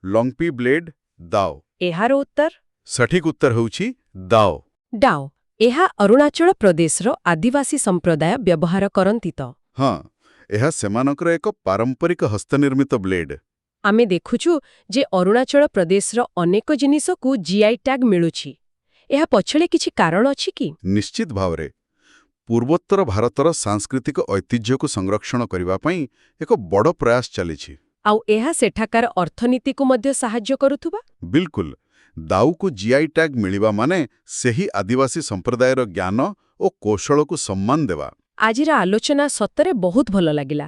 Longpi blade, dao. ଏହାର ଉତ୍ତର? ସଠିକ ଉତ୍ତର ହେଉଛି ଦାଓ। ଡାଓ। ଏହା ଅରୁଣାଚଳ ପ୍ରଦେଶର ଆଦିବାସୀ ସମ୍ପ୍ରଦାୟ ବ୍ୟବହାର କରନ୍ତି ତ? ହଁ, ଏହା ସେମାନଙ୍କର ଏକ ପାରମ୍ପରିକ ହସ୍ତନିର୍ମିତ ବ୍ଲେଡ। ଆମେ ଦେଖୁଛୁ ଯେ ଅରୁଣାଚଳ ପ୍ରଦେଶର ଅନେକ ଜିନିଷକୁ ଜିଆଇ ଟ୍ୟାଗ୍ ମିଳୁଛି। ଏହା ପଛରେ କିଛି କାରଣ ଅଛି କି? ନିଶ୍ଚିତ ଭାବରେ ପୂର୍ବୋତ୍ତର ଭାରତର ସାଂସ୍କୃତିକ ଐତିହ୍ୟକୁ ସଂରକ୍ଷଣ କରିବା ପାଇଁ ଏକ ବଡ଼ ପ୍ରୟାସ ଚାଲିଛି। ଆଉ ଏହା ସେଠାକାର ଅର୍ଥନୀତିକୁ ମଧ୍ୟ ସାହାଯ୍ୟ କରୁଥିବା? ବିଲକୁଲ। ଦାଉକୁ ଜିଆଇ ଟ୍ୟାଗ୍ ମିଳିବା ମାନେ ସେହି ଆଦିବାସୀ ସମ୍ପ୍ରଦାୟର ଜ୍ଞାନ ଓ କୌଶଳକୁ ସମ୍ମାନ ଦେବା। ଆଜିର ଆଲୋଚନା ସତରେ ବହୁତ ଭଲ ଲାଗିଲା।